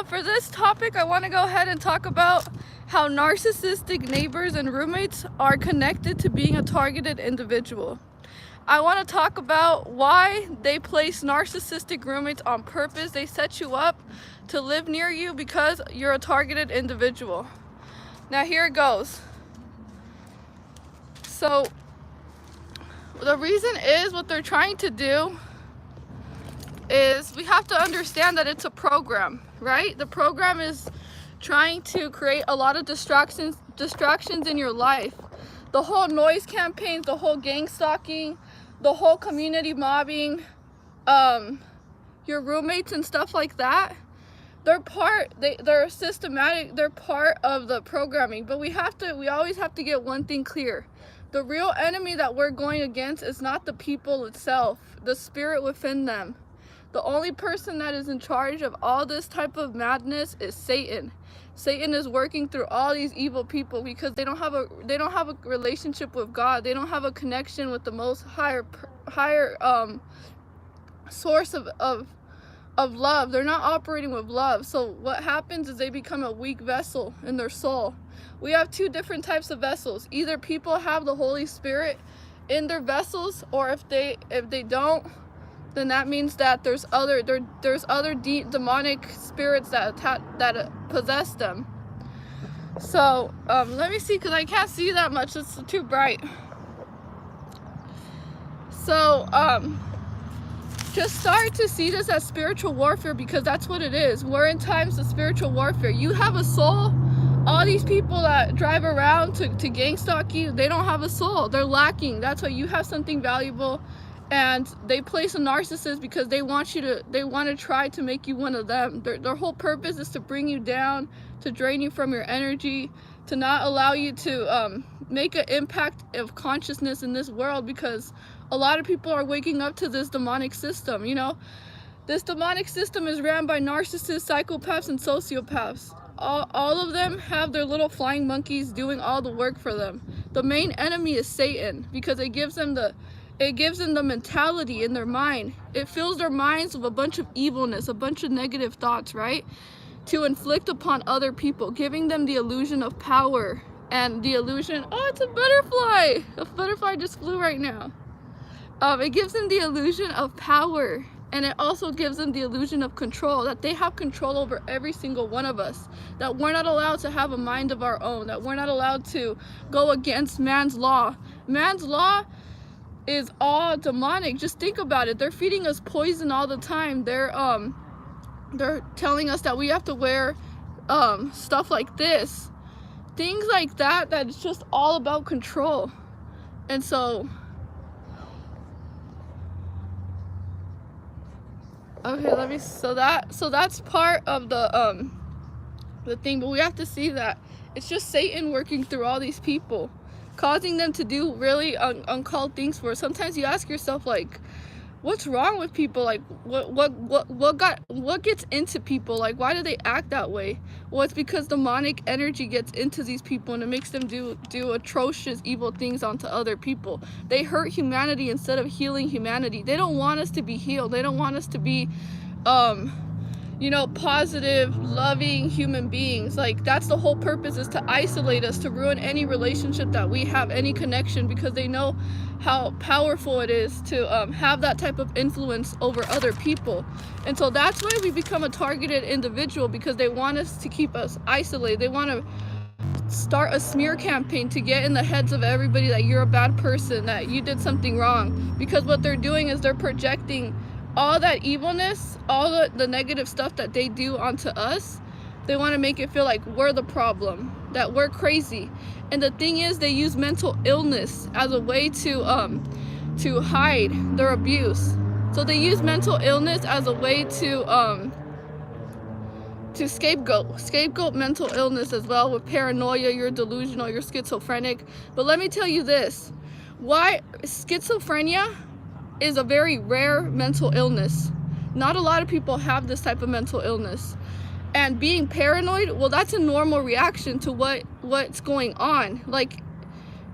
For this topic, I want to go ahead and talk about how narcissistic neighbors and roommates are connected to being a targeted individual. I want to talk about why they place narcissistic roommates on purpose. They set you up to live near you because you're a targeted individual. Now here it goes. So the reason is what they're trying to do is we have to understand that it's a program, right? The program is trying to create a lot of distractions in your life. The whole noise campaigns, the whole gang stalking, the whole community mobbing, your roommates and stuff like that. They're systematic, they're part of the programming, but we always have to get one thing clear. The real enemy that we're going against is not the people itself, the spirit within them. The only person that is in charge of all this type of madness is Satan. Satan is working through all these evil people because they don't have a relationship with God. They don't have a connection with the most higher source of love. They're not operating with love. So what happens is they become a weak vessel in their soul. We have two different types of vessels. Either people have the Holy Spirit in their vessels, or if they don't, then that means that there's other demonic spirits that possess them. So let me see, because I can't see that much, it's too bright. So just start to see this as spiritual warfare, because that's what it is. We're in times of spiritual warfare. You have a soul. All these people that drive around to gang stalk you, they don't have a soul. They're lacking. That's why you have something valuable. And they place a narcissist because they want to try to make you one of them. Their whole purpose is to bring you down, to drain you from your energy, to not allow you to make an impact of consciousness in this world, because a lot of people are waking up to this demonic system. You know, this demonic system is ran by narcissists, psychopaths, and sociopaths. All of them have their little flying monkeys doing all the work for them. The main enemy is Satan, because it gives them the mentality in their mind. It fills their minds with a bunch of evilness, a bunch of negative thoughts, right? To inflict upon other people, giving them the illusion of power and the illusion, oh, it's a butterfly. A butterfly just flew right now. It gives them the illusion of power, and it also gives them the illusion of control, that they have control over every single one of us, that we're not allowed to have a mind of our own, that we're not allowed to go against man's law. Man's law is all demonic. Just think about it. They're feeding us poison all the time. They're telling us that we have to wear stuff like this, things like that, that's just all about control. And so okay, so that's part of the thing, but we have to see that it's just Satan working through all these people, causing them to do really uncalled things for us. Sometimes you ask yourself, like, what's wrong with people? Like, what gets into people? Like, why do they act that way? Well, it's because demonic energy gets into these people, and it makes them do atrocious, evil things onto other people. They hurt humanity instead of healing humanity. They don't want us to be healed. They don't want us to be you know, positive, loving human beings. Like, that's the whole purpose, is to isolate us, to ruin any relationship that we have, any connection, because they know how powerful it is to have that type of influence over other people. And so that's why we become a targeted individual, because they want us to keep us isolated. They want to start a smear campaign to get in the heads of everybody that you're a bad person, that you did something wrong, because what they're doing is they're projecting all that evilness, all the negative stuff that they do onto us. They want to make it feel like we're the problem, that we're crazy. And the thing is, they use mental illness as a way to hide their abuse. So they use mental illness as a way to scapegoat mental illness as well, with paranoia. You're delusional, you're schizophrenic. But let me tell you this, why schizophrenia is a very rare mental illness. Not a lot of people have this type of mental illness. And being paranoid, well, that's a normal reaction to what's going on. Like,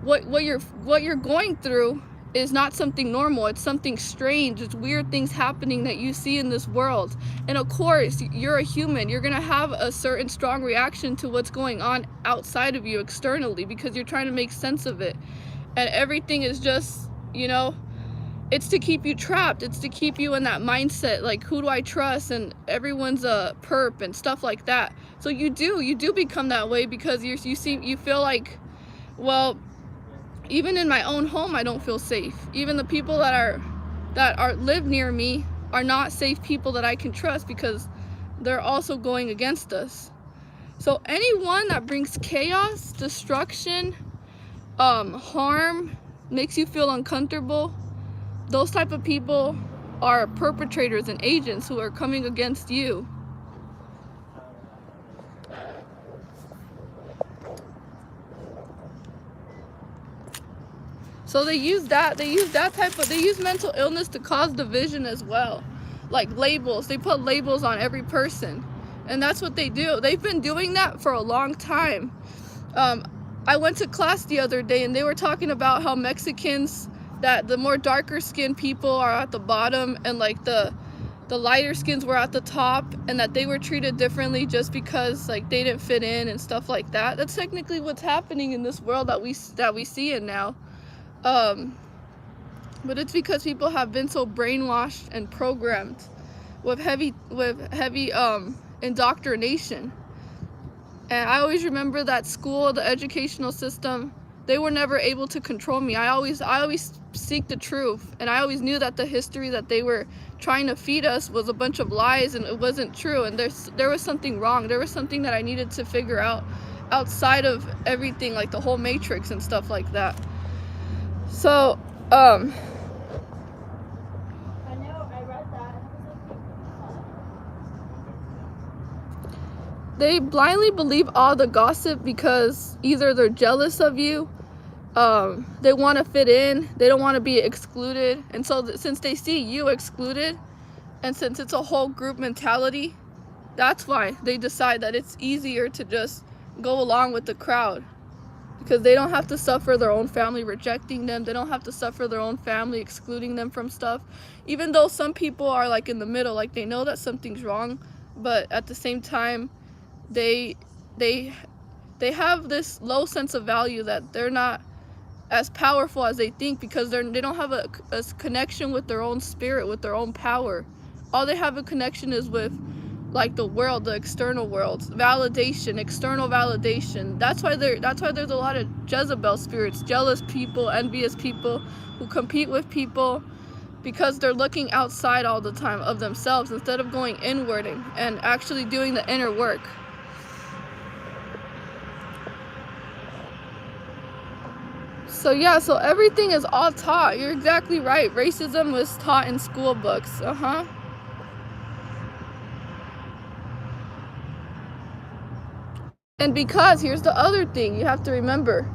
what you're going through is not something normal. It's something strange. It's weird things happening that you see in this world. And of course, you're a human. You're going to have a certain strong reaction to what's going on outside of you externally, because you're trying to make sense of it. And everything is just, you know, it's to keep you trapped. It's to keep you in that mindset, like, who do I trust? And everyone's a perp and stuff like that. So you do become that way, because you feel like, well, even in my own home, I don't feel safe. Even the people that live near me are not safe people that I can trust, because they're also going against us. So anyone that brings chaos, destruction, harm, makes you feel uncomfortable, those type of people are perpetrators and agents who are coming against you. So they use mental illness to cause division as well. Like labels, they put labels on every person. And that's what they do. They've been doing that for a long time. I went to class the other day and they were talking about how Mexicans, that the more darker skinned people are at the bottom, and like the lighter skins were at the top, and that they were treated differently just because like they didn't fit in and stuff like that. That's technically what's happening in this world that we see it now. But it's because people have been so brainwashed and programmed with heavy indoctrination. And I always remember that school, the educational system, they were never able to control me. I always seek the truth, and I always knew that the history that they were trying to feed us was a bunch of lies, and it wasn't true, and there was something wrong. There was something that I needed to figure out outside of everything, like the whole matrix and stuff like that. So I know, I read that. They blindly believe all the gossip because either they're jealous of you, they want to fit in, they don't want to be excluded. And so since they see you excluded, and since it's a whole group mentality, that's why they decide that it's easier to just go along with the crowd, because they don't have to suffer their own family rejecting them. They don't have to suffer their own family excluding them from stuff. Even though some people are like in the middle, like they know that something's wrong, but at the same time, they have this low sense of value, that they're not as powerful as they think, because they don't have a connection with their own spirit, with their own power. All they have a connection is with like the world, the external world, validation, external validation. That's why there's a lot of Jezebel spirits, jealous people, envious people who compete with people, because they're looking outside all the time of themselves instead of going inward and actually doing the inner work. So yeah, so everything is all taught. You're exactly right. Racism was taught in school books. And because here's the other thing you have to remember.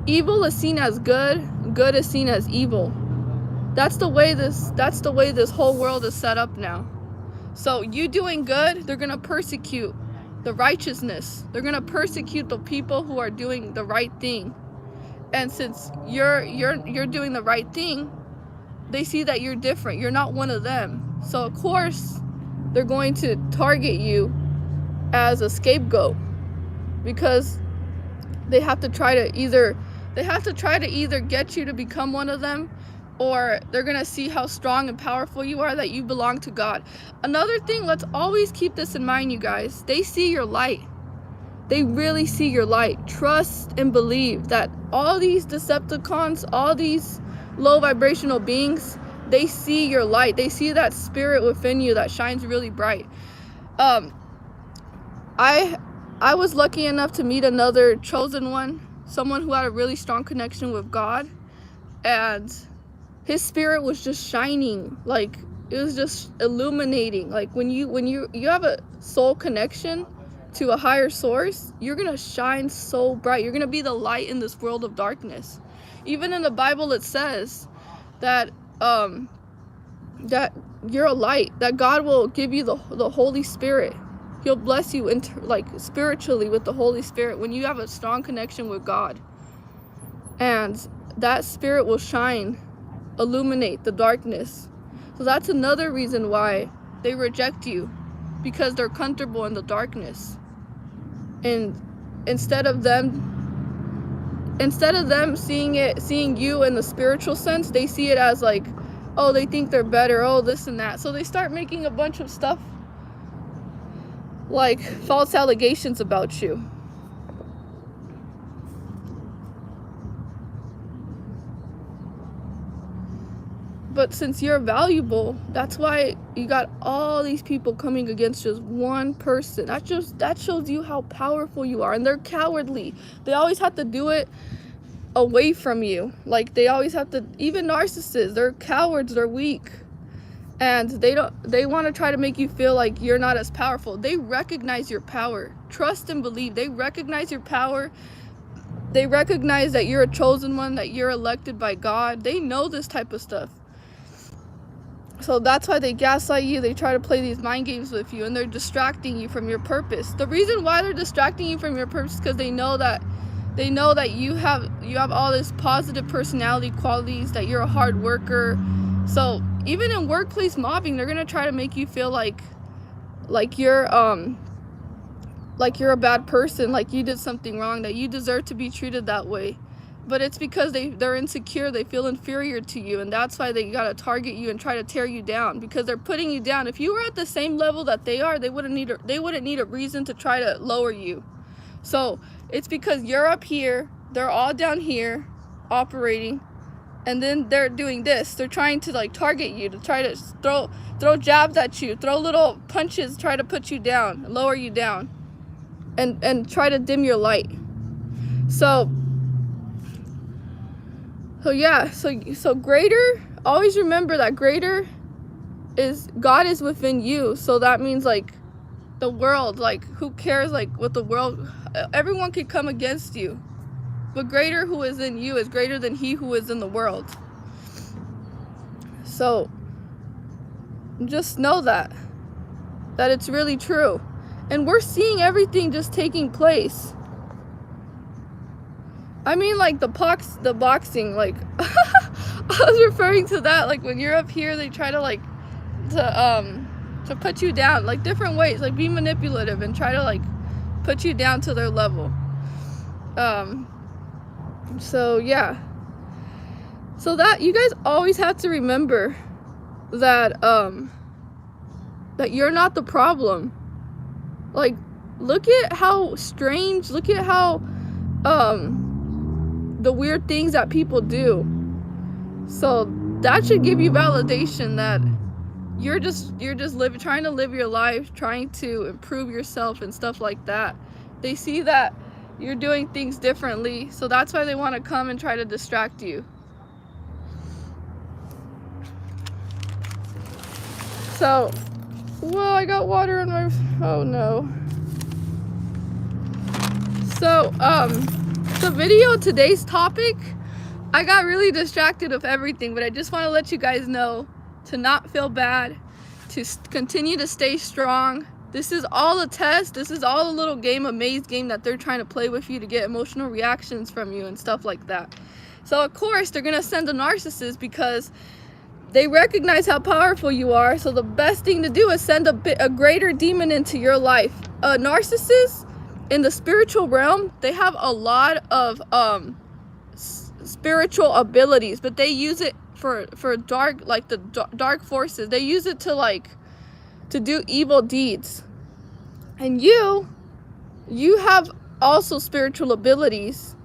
Evil is seen as good, good is seen as evil. That's the way this whole world is set up now. So you doing good, they're going to persecute the righteousness. They're going to persecute the people who are doing the right thing. And since you're doing the right thing, they see that you're different. You're not one of them. So of course, they're going to target you as a scapegoat, because they have to try to either get you to become one of them, or they're going to see how strong and powerful you are, that you belong to God. Another thing, let's always keep this in mind, you guys. They see your light. They really see your light. Trust and believe that all these Decepticons, all these low vibrational beings, they see your light. They see that spirit within you that shines really bright. I was lucky enough to meet another chosen one, someone who had a really strong connection with God, and his spirit was just shining, like it was just illuminating. Like when you have a soul connection to a higher source, you're gonna shine so bright. You're gonna be the light in this world of darkness. Even in the Bible it says that that you're a light, that God will give you the Holy Spirit. He'll bless you like spiritually with the Holy Spirit when you have a strong connection with God, and that spirit will shine illuminate the darkness. So that's another reason why they reject you, because they're comfortable in the darkness. And instead of them seeing you in the spiritual sense, they see it as like, oh, they think they're better, oh, this and that. So they start making a bunch of stuff like false allegations about you. But since you're valuable, that's why you got all these people coming against just one person. That shows you how powerful you are. And they're cowardly. They always have to do it away from you. Like, they always have to, even narcissists, they're cowards, they're weak. And they want to try to make you feel like you're not as powerful. They recognize your power. Trust and believe. They recognize your power. They recognize that you're a chosen one, that you're elected by God. They know this type of stuff. So that's why they gaslight you. They try to play these mind games with you, and they're distracting you from your purpose. The reason why they're distracting you from your purpose is because they know that you have all this positive personality qualities, that you're a hard worker. So even in workplace mobbing, they're gonna try to make you feel like you're a bad person, like you did something wrong, that you deserve to be treated that way. But it's because they're insecure, they feel inferior to you, and that's why they gotta target you and try to tear you down, because they're putting you down. If you were at the same level that they are, they wouldn't need a reason to try to lower you. So it's because you're up here, they're all down here operating, and then they're doing this. They're trying to like target you, to try to throw jabs at you, throw little punches, try to put you down, lower you down, and try to dim your light. So yeah, so greater, always remember that greater is God is within you. So that means like the world, like who cares like what the world, everyone can come against you, but greater who is in you is greater than he who is in the world. So just know that it's really true. And we're seeing everything just taking place. I mean, like the boxing, like I was referring to that, like when you're up here, they try to to put you down, like different ways, like be manipulative and try to like put you down to their level. So yeah. So that you guys always have to remember that that you're not the problem. Like, look at how strange, look at how the weird things that people do. So that should give you validation that you're just trying to live your life, trying to improve yourself and stuff like that. They see that you're doing things differently, so that's why they want to come and try to distract you. So, well, I got water on my, oh no. So, the video, today's topic, I got really distracted of everything, but I just want to let you guys know to not feel bad, to continue to stay strong. This is all a test. This is all a little game, a maze game that they're trying to play with you to get emotional reactions from you and stuff like that. So of course they're gonna send a narcissist because they recognize how powerful you are. So the best thing to do is send a greater demon into your life. A narcissist in the spiritual realm, they have a lot of spiritual abilities, but they use it for dark, like the dark forces. They use it to do evil deeds. And you have also spiritual abilities,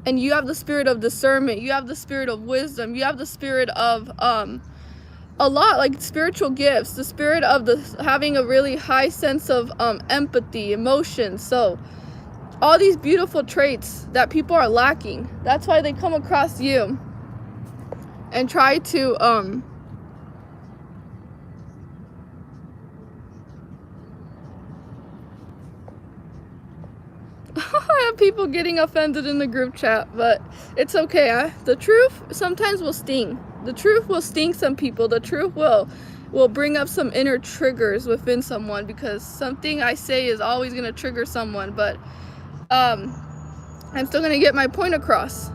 and you have the spirit of discernment, you have the spirit of wisdom, you have the spirit of a lot, like spiritual gifts, the spirit of having a really high sense of empathy, emotion. So all these beautiful traits that people are lacking, that's why they come across you and try to I have people getting offended in the group chat, but it's okay. The truth sometimes will sting. The truth will sting some people. The truth will bring up some inner triggers within someone, because something I say is always going to trigger someone, but I'm still going to get my point across.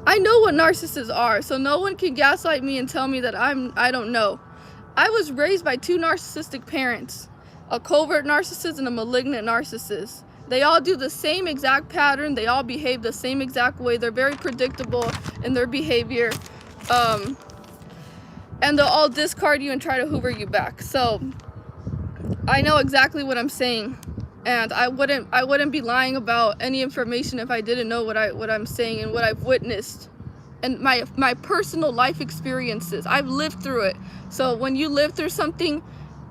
I know what narcissists are, so no one can gaslight me and tell me that I don't know. I was raised by 2 narcissistic parents, a covert narcissist and a malignant narcissist. They all do the same exact pattern. They all behave the same exact way. They're very predictable in their behavior. And they'll all discard you and try to hoover you back. So I know exactly what I'm saying, and I wouldn't be lying about any information if I didn't know what I'm saying and what I've witnessed and my personal life experiences. I've lived through it. So when you live through something,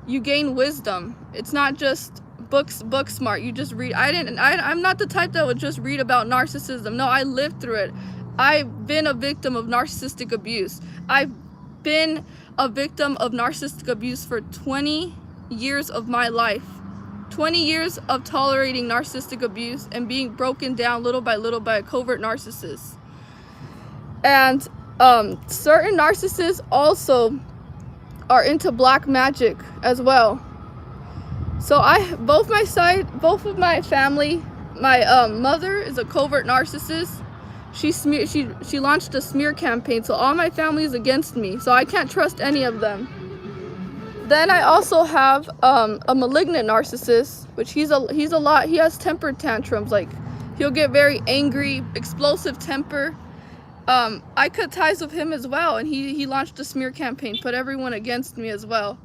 you gain wisdom. It's not just book smart. You just read. I'm not the type that would just read about narcissism. No, I lived through it. I've been a victim of narcissistic abuse. I've been a victim of narcissistic abuse for 20 years of my life. 20 years of tolerating narcissistic abuse and being broken down little by little by a covert narcissist. And certain narcissists also are into black magic as well. So both of my family, my mother is a covert narcissist. She launched a smear campaign, so all my family is against me, so I can't trust any of them. Then I also have a malignant narcissist, which he has temper tantrums. Like, he'll get very angry, explosive temper. I cut ties with him as well, and he launched a smear campaign, put everyone against me as well.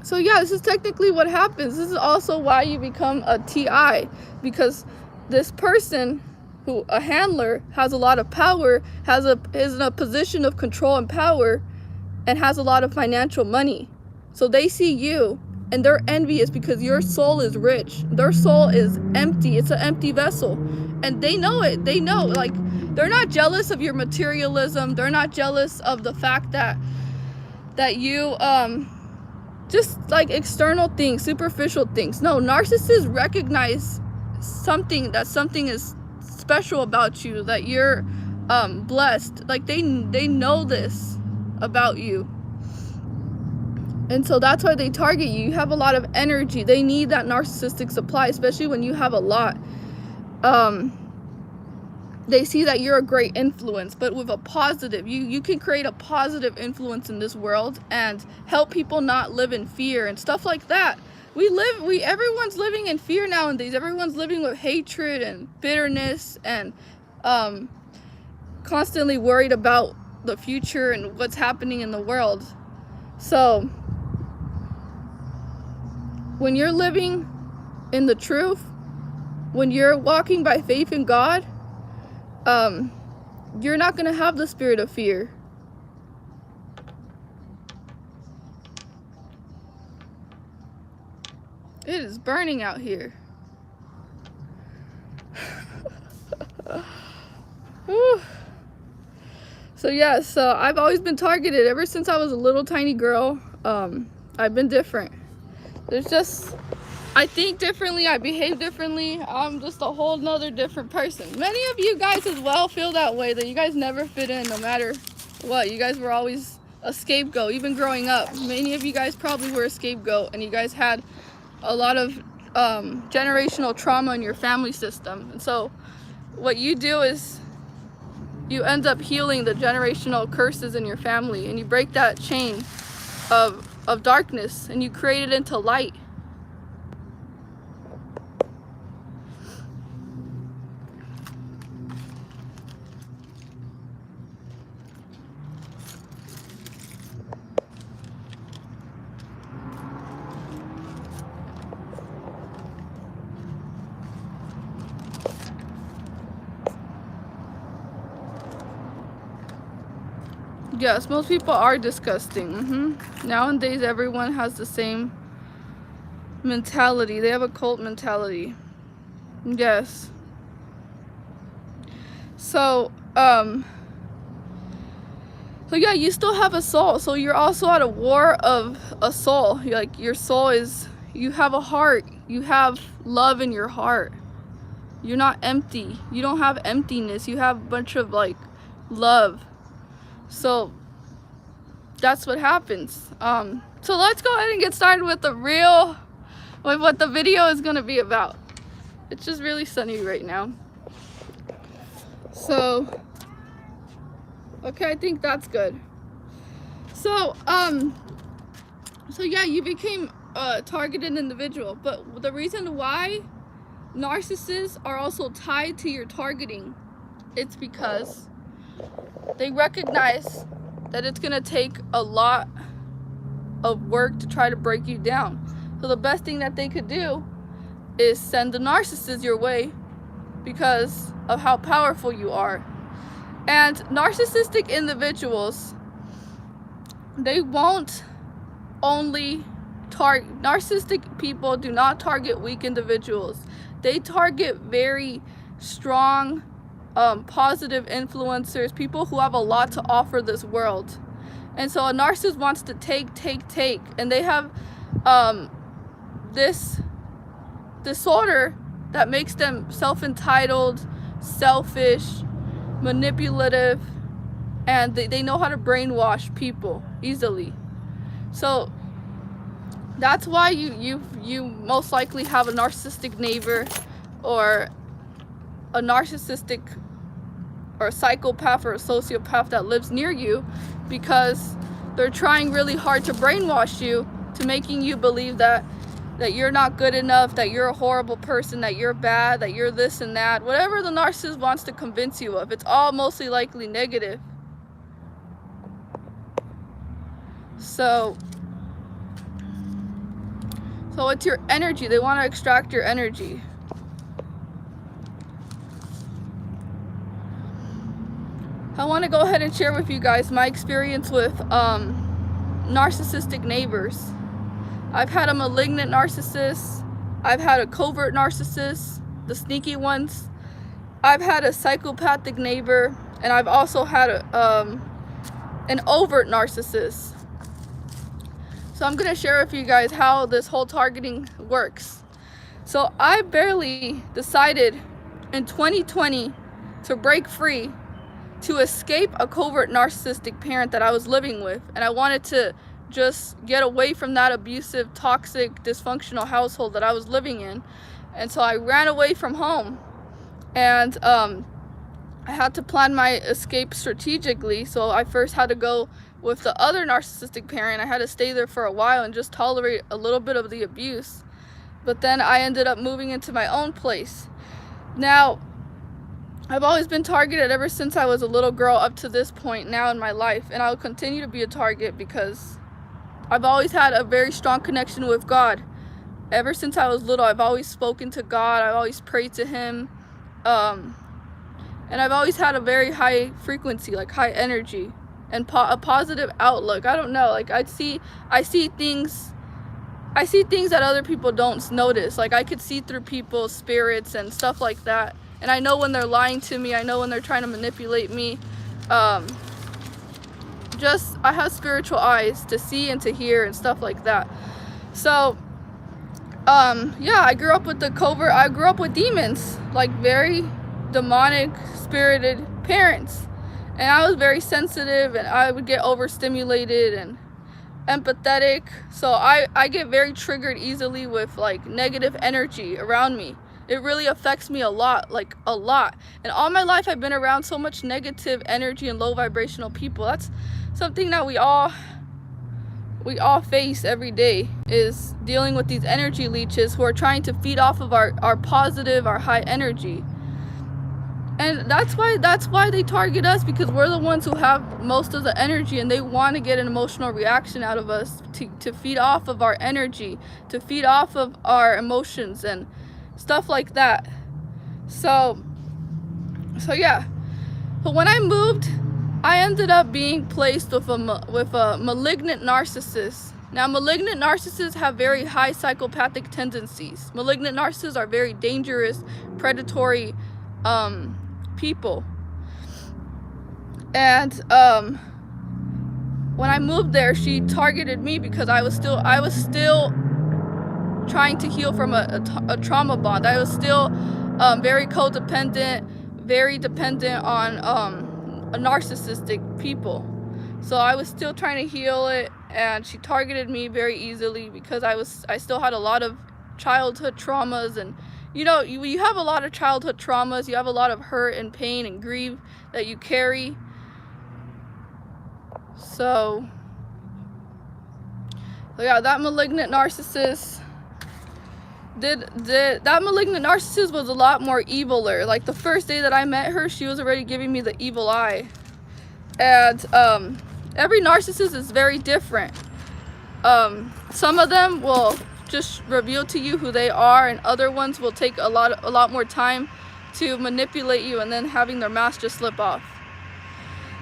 So yeah, this is technically what happens. This is also why you become a TI, because this person, a handler, has a lot of power, is in a position of control and power, and has a lot of financial money. So they see you and they're envious because your soul is rich. Their soul is empty. It's an empty vessel. And they know it. They know, like, they're not jealous of your materialism. They're not jealous of the fact that you just like external things, superficial things. No, narcissists recognize something is special about you, that you're blessed. Like, they know this about you, and so that's why they target you. You have a lot of energy. They need that narcissistic supply, especially when you have a lot. They see that you're a great influence, but with a positive, you can create a positive influence in this world and help people not live in fear and stuff like that. Everyone's living in fear nowadays. Everyone's living with hatred and bitterness and constantly worried about the future and what's happening in the world. So when you're living in the truth, when you're walking by faith in God, you're not going to have the spirit of fear. It is burning out here. So yeah, so I've always been targeted ever since I was a little tiny girl. I've been different. I think differently, I behave differently. I'm just a whole nother different person. Many of you guys as well feel that way, that you guys never fit in no matter what. You guys were always a scapegoat, even growing up. Many of you guys probably were a scapegoat, and you guys had a lot of generational trauma in your family system. And so what you do is you end up healing the generational curses in your family, and you break that chain of darkness, and you create it into light. Yes, most people are disgusting. Nowadays, everyone has the same mentality. They have a cult mentality. Yes. So yeah, you still have a soul. So you're also at a war of a soul. Like, your soul is, you have a heart. You have love in your heart. You're not empty. You don't have emptiness. You have a bunch of, like, love. So that's what happens. So let's go ahead and get started with what the video is gonna be about. It's just really sunny right now. So, okay, I think that's good. So, so yeah, you became a targeted individual, but the reason why narcissists are also tied to your targeting, it's because they recognize that it's gonna take a lot of work to try to break you down. So the best thing that they could do is send the narcissist your way because of how powerful you are. And narcissistic individuals, they won't only target, narcissistic people do not target weak individuals. They target very strong, positive influencers, people who have a lot to offer this world. And so a narcissist wants to take, and they have this disorder that makes them self-entitled, selfish, manipulative, and they know how to brainwash people easily. So that's why you most likely have a narcissistic neighbor, or a narcissistic or a psychopath or a sociopath that lives near you, because they're trying really hard to brainwash you, to making you believe that you're not good enough, that you're a horrible person, that you're bad, that you're this and that. Whatever the narcissist wants to convince you of, it's all mostly likely negative. So it's your energy. They want to extract your energy. I want to go ahead and share with you guys my experience with narcissistic neighbors. I've had a malignant narcissist. I've had a covert narcissist, the sneaky ones. I've had a psychopathic neighbor, and I've also had an overt narcissist. So I'm going to share with you guys how this whole targeting works. So I barely decided in 2020 to break free, to escape a covert narcissistic parent that I was living with. And I wanted to just get away from that abusive, toxic, dysfunctional household that I was living in. And so I ran away from home. And I had to plan my escape strategically. So I first had to go with the other narcissistic parent. I had to stay there for a while and just tolerate a little bit of the abuse. But then I ended up moving into my own place. Now, I've always been targeted ever since I was a little girl up to this point now in my life, and I'll continue to be a target because I've always had a very strong connection with God. Ever since I was little, I've always spoken to God. I've always prayed to Him, and I've always had a very high frequency, like high energy, and a positive outlook. I don't know, like I see things that other people don't notice. Like I could see through people's spirits and stuff like that. And I know when they're lying to me. I know when they're trying to manipulate me. I have spiritual eyes to see and to hear and stuff like that. So, yeah, I grew up with I grew up with demons, like very demonic, spirited parents. And I was very sensitive, and I would get overstimulated and empathetic. So I get very triggered easily with like negative energy around me. It really affects me a lot, like a lot. And all my life I've been around so much negative energy and low vibrational people. That's something that we all face every day, is dealing with these energy leeches who are trying to feed off of our positive, our high energy. And that's why they target us, because we're the ones who have most of the energy, and they want to get an emotional reaction out of us to feed off of our energy, to feed off of our emotions and stuff like that. So yeah. But when I moved, I ended up being placed with a malignant narcissist. Now, malignant narcissists have very high psychopathic tendencies. Malignant narcissists are very dangerous, predatory people. And when I moved there, she targeted me because I was still trying to heal from a trauma bond. I was still very codependent, very dependent on a narcissistic people. So I was still trying to heal it, and she targeted me very easily because I still had a lot of childhood traumas and you know, you have a lot of childhood traumas, you have a lot of hurt and pain and grief that you carry. So yeah, that malignant narcissist that malignant narcissist was a lot more eviler. Like the first day that I met her, she was already giving me the evil eye. And every narcissist is very different. Some of them will just reveal to you who they are, and other ones will take a lot more time to manipulate you, and then having their mask just slip off.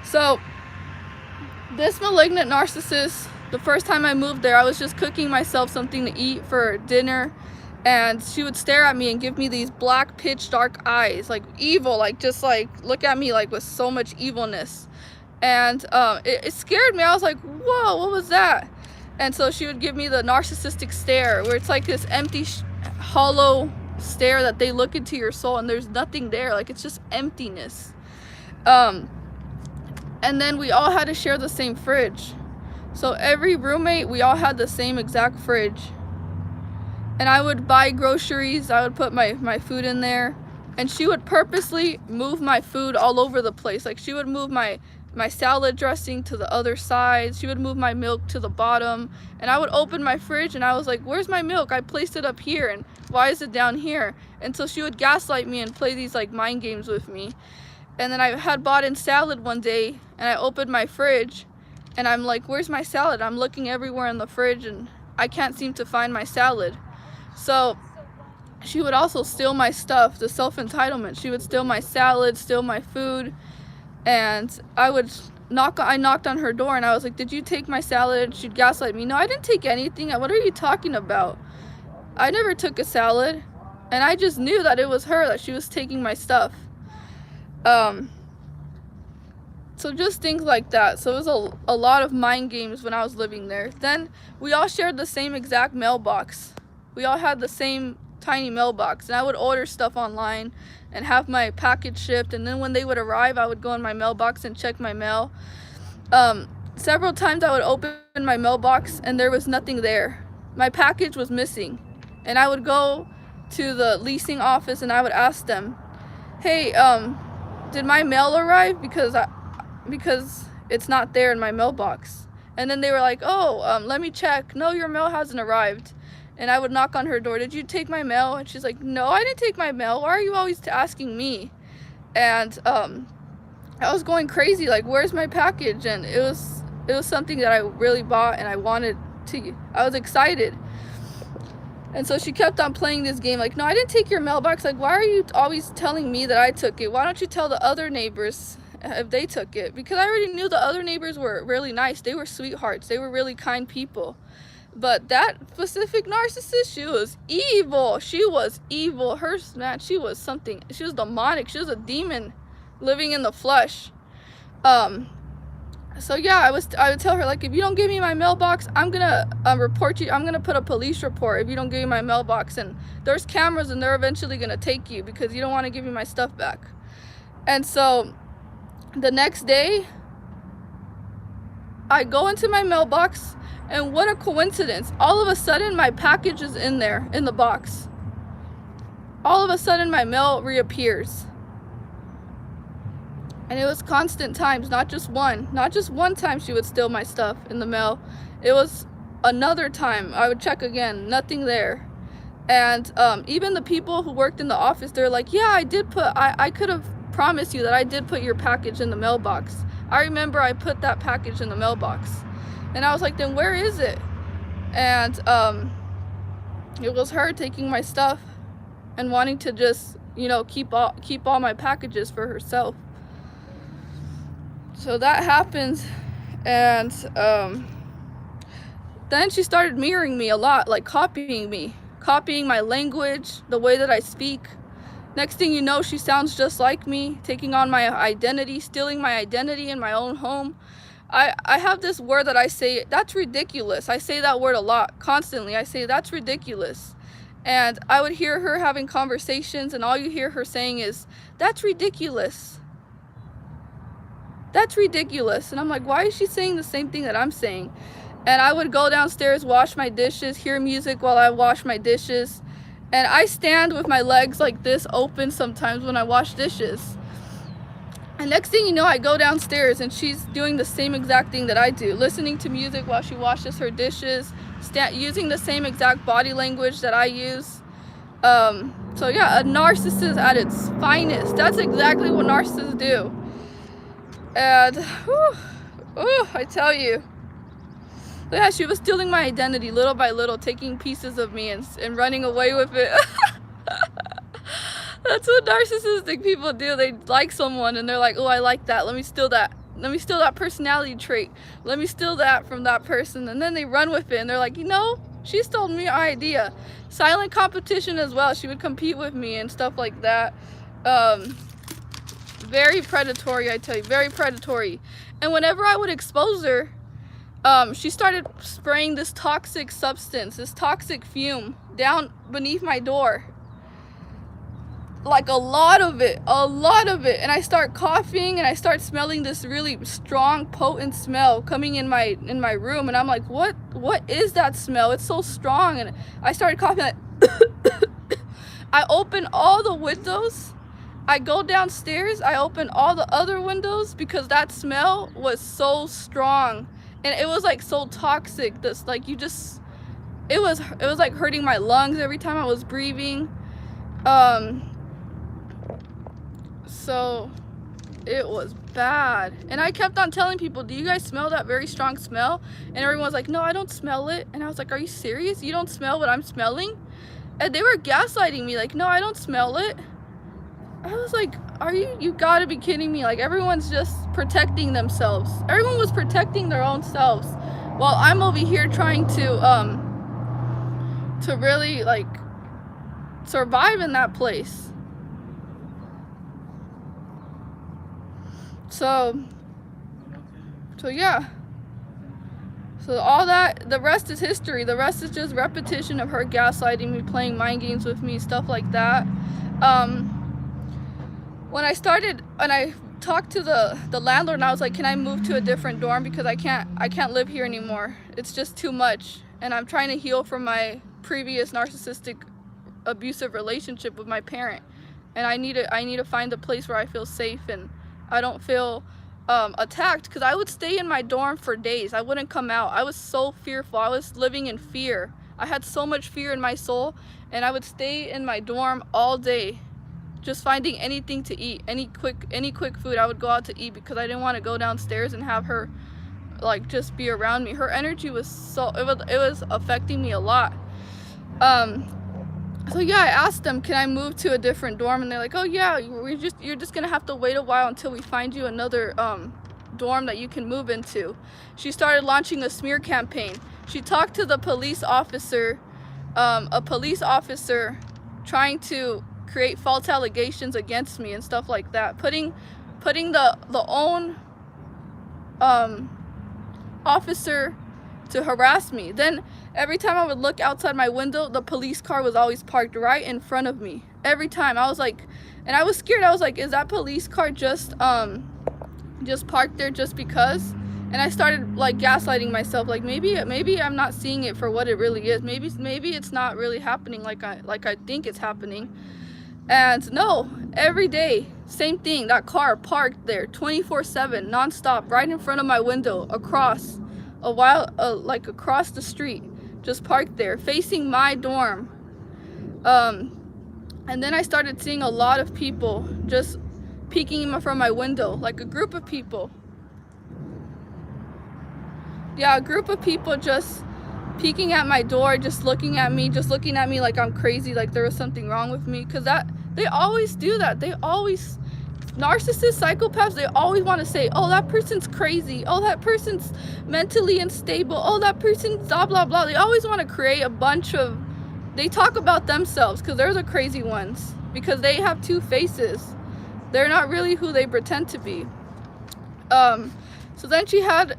So this malignant narcissist, the first time I moved there, I was just cooking myself something to eat for dinner, and she would stare at me and give me these black pitch dark eyes, like evil, like just like look at me like with so much evilness. And it scared me. I was like, whoa, what was that? And so she would give me the narcissistic stare, where it's like this empty, hollow stare that they look into your soul and there's nothing there. Like it's just emptiness. And then we all had to share the same fridge. So every roommate, we all had the same exact fridge. And I would buy groceries, I would put my food in there, and she would purposely move my food all over the place. Like she would move my salad dressing to the other side, she would move my milk to the bottom, and I would open my fridge and I was like, where's my milk? I placed it up here, and why is it down here? And so she would gaslight me and play these like mind games with me. And then I had bought in salad one day, and I opened my fridge and I'm like, where's my salad? I'm looking everywhere in the fridge and I can't seem to find my salad. So she would also steal my stuff, the self-entitlement. She would steal my salad, steal my food, and I knocked on her door and I was like, did you take my salad? She'd gaslight me. No, I didn't take anything. What are you talking about? I never took a salad. And I just knew that it was her, that she was taking my stuff. So just things like that. So it was a lot of mind games when I was living there. Then we all shared the same exact mailbox. We all had the same tiny mailbox, and I would order stuff online and have my package shipped, and then when they would arrive, I would go in my mailbox and check my mail. Several times I would open my mailbox and there was nothing there. My package was missing, and I would go to the leasing office and I would ask them, hey, did my mail arrive? Because it's not there in my mailbox. And then they were like, oh, let me check. No, your mail hasn't arrived. And I would knock on her door. Did you take my mail? And she's like, no, I didn't take my mail. Why are you always asking me? And I was going crazy, like, where's my package? And it was something that I really bought and I was excited. And so she kept on playing this game, like, no, I didn't take your mailbox. Like, why are you always telling me that I took it? Why don't you tell the other neighbors if they took it? Because I already knew the other neighbors were really nice. They were sweethearts. They were really kind people. But that specific narcissist, she was evil. She was evil. Man, she was something. She was demonic. She was a demon living in the flesh. So yeah, I would tell her, like, if you don't give me my mailbox, I'm gonna report you. I'm gonna put a police report if you don't give me my mailbox. And there's cameras, and they're eventually gonna take you because you don't want to give me my stuff back. And so the next day, I go into my mailbox. And what a coincidence. All of a sudden, my package is in there, in the box. All of a sudden, my mail reappears. And it was constant times, not just one. Not just one time she would steal my stuff in the mail. It was another time. I would check again, nothing there. And even the people who worked in the office, they're like, yeah, I could have promised you that I did put your package in the mailbox. I remember I put that package in the mailbox. And I was like, then where is it? And it was her taking my stuff and wanting to just, keep all my packages for herself. So that happened. And then she started mirroring me a lot, like copying me, copying my language, the way that I speak. Next thing you know, she sounds just like me, taking on my identity, stealing my identity in my own home. I have this word that I say, that's ridiculous. I say that word a lot, constantly. I say, that's ridiculous. And I would hear her having conversations, and all you hear her saying is, that's ridiculous. That's ridiculous. And I'm like, why is she saying the same thing that I'm saying? And I would go downstairs, wash my dishes, hear music while I wash my dishes. And I stand with my legs like this open sometimes when I wash dishes. And next thing you know, I go downstairs and she's doing the same exact thing that I do, listening to music while she washes her dishes, using the same exact body language that I use. So yeah, a narcissist at its finest. That's exactly what narcissists do. And I tell you, yeah, she was stealing my identity little by little, taking pieces of me and running away with it. That's what narcissistic people do. They like someone and they're like, oh, I like that. Let me steal that. Let me steal that personality trait. Let me steal that from that person. And then they run with it and they're like, you know, she stole me our idea. Silent competition as well. She would compete with me and stuff like that. Very predatory, I tell you, very predatory. And whenever I would expose her, she started spraying this toxic substance, this toxic fume down beneath my door. Like a lot of it. And I start coughing and I start smelling this really strong, potent smell coming in my room. And I'm like, what is that smell? It's so strong. And I started coughing. I open all the windows. I go downstairs. I open all the other windows because that smell was so strong. And it was like so toxic. That's like it was like hurting my lungs every time I was breathing. So it was bad. And I kept on telling people, do you guys smell that very strong smell? And everyone was like, no, I don't smell it. And I was like, are you serious? You don't smell what I'm smelling? And they were gaslighting me like, no, I don't smell it. I was like, you gotta be kidding me. Like, everyone's just protecting themselves. Everyone was protecting their own selves while I'm over here trying to really like survive in that place. So yeah. So all that, the rest is history. The rest is just repetition of her gaslighting me, playing mind games with me, stuff like that. When I talked to the landlord and I was like, can I move to a different dorm because I can't live here anymore. It's just too much. And I'm trying to heal from my previous narcissistic abusive relationship with my parent. And I need to find a place where I feel safe and I don't feel attacked, because I would stay in my dorm for days. I wouldn't come out. I was so fearful. I was living in fear. I had so much fear in my soul, and I would stay in my dorm all day, just finding anything to eat, any quick food. I would go out to eat because I didn't want to go downstairs and have her like just be around me. Her energy was it was affecting me a lot. So yeah, I asked them, can I move to a different dorm? And they're like, oh yeah, you're just gonna have to wait a while until we find you another dorm that you can move into. She started launching a smear campaign. She talked to the police officer, a police officer trying to create false allegations against me and stuff like that, putting the own officer to harass me. Then every time I would look outside my window, the police car was always parked right in front of me. Every time. I was like, and I was scared. I was like, is that police car just parked there just because? And I started like gaslighting myself, like maybe I'm not seeing it for what it really is. Maybe it's not really happening like I think it's happening. And no, every day, same thing. That car parked there 24/7, nonstop, right in front of my window, across the street, just parked there, facing my dorm. And then I started seeing a lot of people just peeking from my window, like a group of people. Yeah, a group of people just peeking at my door, just looking at me like I'm crazy, like there was something wrong with me. Because they always do that. Narcissists, psychopaths, they always want to say, oh, that person's crazy. Oh, that person's mentally unstable. Oh, that person's blah, blah, blah. They always want to create a bunch of, they talk about themselves because they're the crazy ones. Because they have two faces. They're not really who they pretend to be. So then she had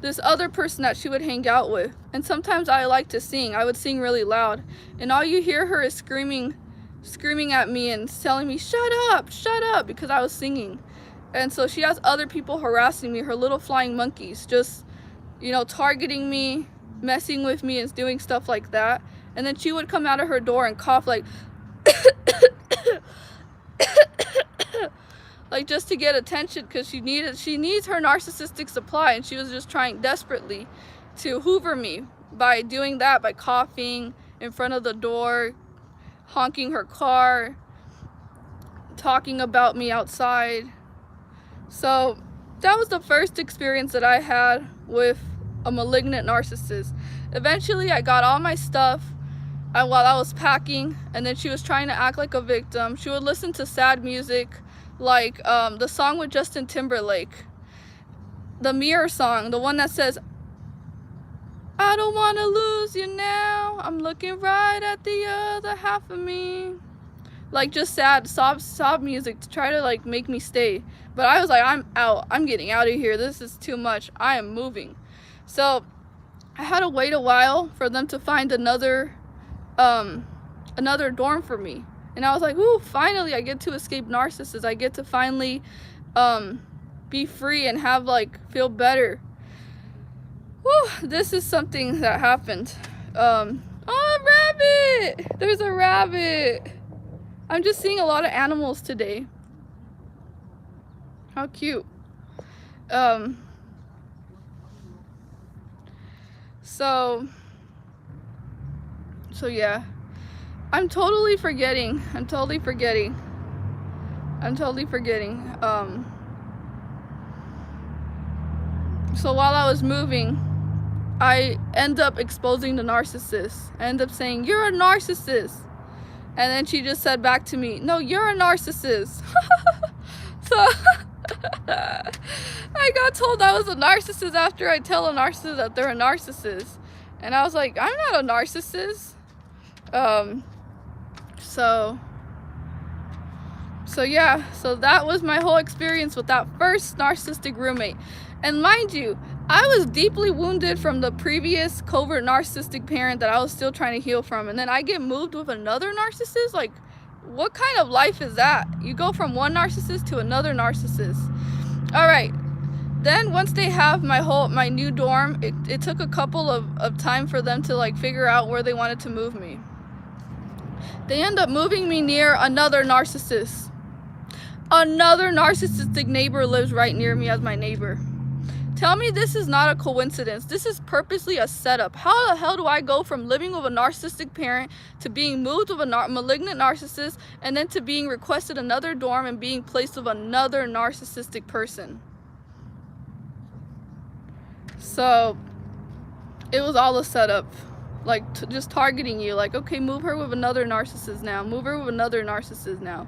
this other person that she would hang out with. And sometimes I like to sing. I would sing really loud. And all you hear her is screaming at me and telling me, shut up, because I was singing. And so she has other people harassing me, her little flying monkeys, just, targeting me, messing with me and doing stuff like that. And then she would come out of her door and cough like like just to get attention, because she needs her narcissistic supply, and she was just trying desperately to hoover me by doing that, by coughing in front of the door, honking her car, talking about me outside. So that was the first experience that I had with a malignant narcissist. Eventually I got all my stuff while I was packing, and then she was trying to act like a victim. She would listen to sad music, like the song with Justin Timberlake, the Mirror song, the one that says, I don't want to lose you now, I'm looking right at the other half of me. Like just sad sob music to try to like make me stay. But I was like, I'm out, I'm getting out of here, this is too much, I am moving. So I had to wait a while for them to find another dorm for me. And I was like, ooh, finally I get to escape narcissists. I get to finally be free and have feel better. Whew, this is something that happened. Oh, a rabbit! There's a rabbit. I'm just seeing a lot of animals today. How cute. So yeah. I'm totally forgetting. So while I was moving, I end up exposing the narcissist. I end up saying, you're a narcissist. And then she just said back to me, no, you're a narcissist. So I got told I was a narcissist after I tell a narcissist that they're a narcissist. And I was like, I'm not a narcissist. So yeah, so that was my whole experience with that first narcissistic roommate. And mind you, I was deeply wounded from the previous covert narcissistic parent that I was still trying to heal from. And then I get moved with another narcissist? Like, what kind of life is that? You go from one narcissist to another narcissist. All right. Then once they have my new dorm, it took a couple of time for them to figure out where they wanted to move me. They end up moving me near another narcissist. Another narcissistic neighbor lives right near me as my neighbor. Tell me this is not a coincidence. This is purposely a setup. How the hell do I go from living with a narcissistic parent to being moved with a malignant narcissist, and then to being requested another dorm and being placed with another narcissistic person? So it was all a setup. Just targeting you, okay, move her with another narcissist now, move her with another narcissist now.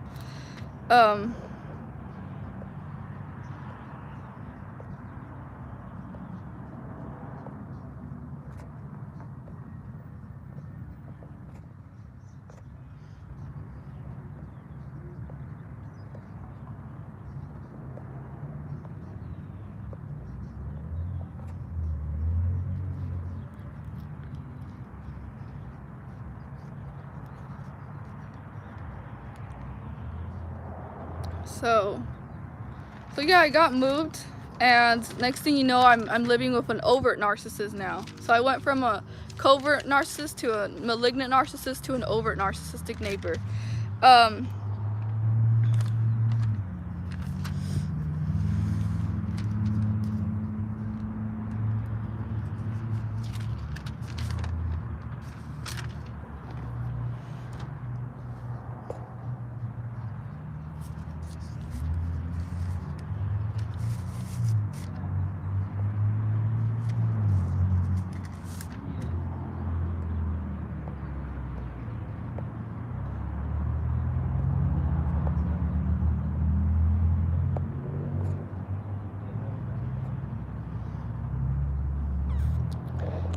So yeah, I got moved, and next thing you know, I'm living with an overt narcissist now. So I went from a covert narcissist to a malignant narcissist to an overt narcissistic neighbor.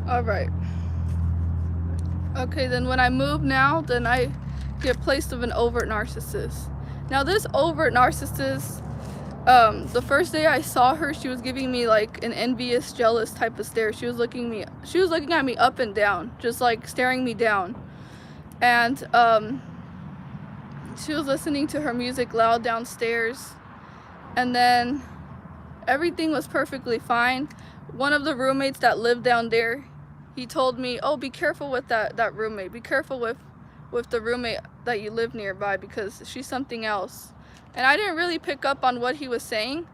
All right. Okay, then when I move now, then I get placed with an overt narcissist. Now this overt narcissist, the first day I saw her, she was giving me an envious, jealous type of stare. She was looking at me up and down, just staring me down. And she was listening to her music loud downstairs. And then everything was perfectly fine. One of the roommates that lived down there, he told me, oh, be careful with that roommate, be careful with the roommate that you live nearby, because she's something else. And I didn't really pick up on what he was saying,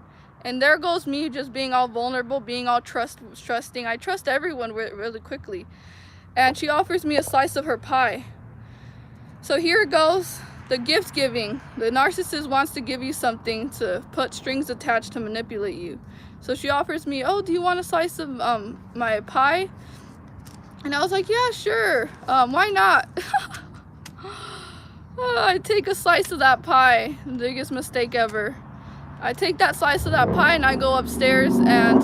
and there goes me just being all vulnerable, being all trusting. I trust everyone really quickly. And she offers me a slice of her pie. So here goes the gift giving. The narcissist wants to give you something to put strings attached to manipulate you. So she offers me, oh, do you want a slice of my pie? And I was like, yeah, sure, why not? I take a slice of that pie, the biggest mistake ever. I take that slice of that pie and I go upstairs, and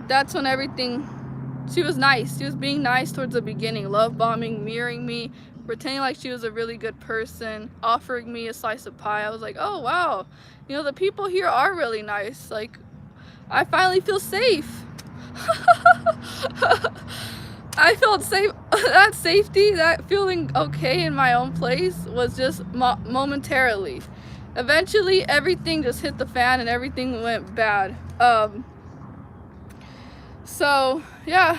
that's when everything, she was nice. She was being nice towards the beginning, love bombing, mirroring me, pretending like she was a really good person, offering me a slice of pie. I was like, oh wow, you know, the people here are really nice. Like, I finally feel safe. I felt safe. That safety, that feeling okay in my own place was just momentarily. Eventually everything just hit the fan and everything went bad. So yeah.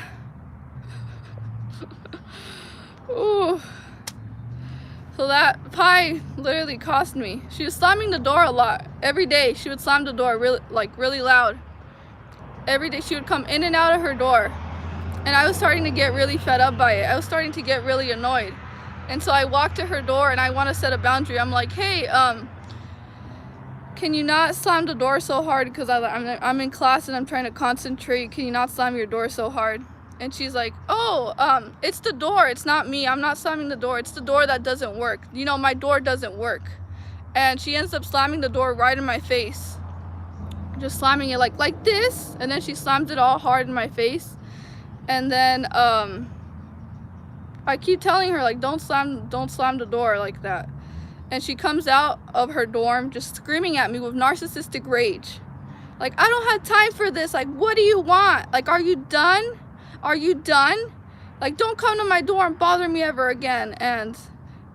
Ooh. So that pie literally cost me. She was slamming the door a lot. Every day she would slam the door really loud. Every day she would come in and out of her door. And I was starting to get really fed up by it. I was starting to get really annoyed. And so I walked to her door and I want to set a boundary. I'm like, hey, can you not slam the door so hard, because I'm in class and I'm trying to concentrate. Can you not slam your door so hard? And she's like, oh, it's the door, it's not me. I'm not slamming the door. It's the door that doesn't work. You know, my door doesn't work. And she ends up slamming the door right in my face. Just slamming it like this. And then she slams it all hard in my face. And then I keep telling her, like, don't slam the door like that. And she comes out of her dorm just screaming at me with narcissistic rage. Like, I don't have time for this. Like, what do you want? Like, are you done? Are you done? Like, don't come to my door and bother me ever again. And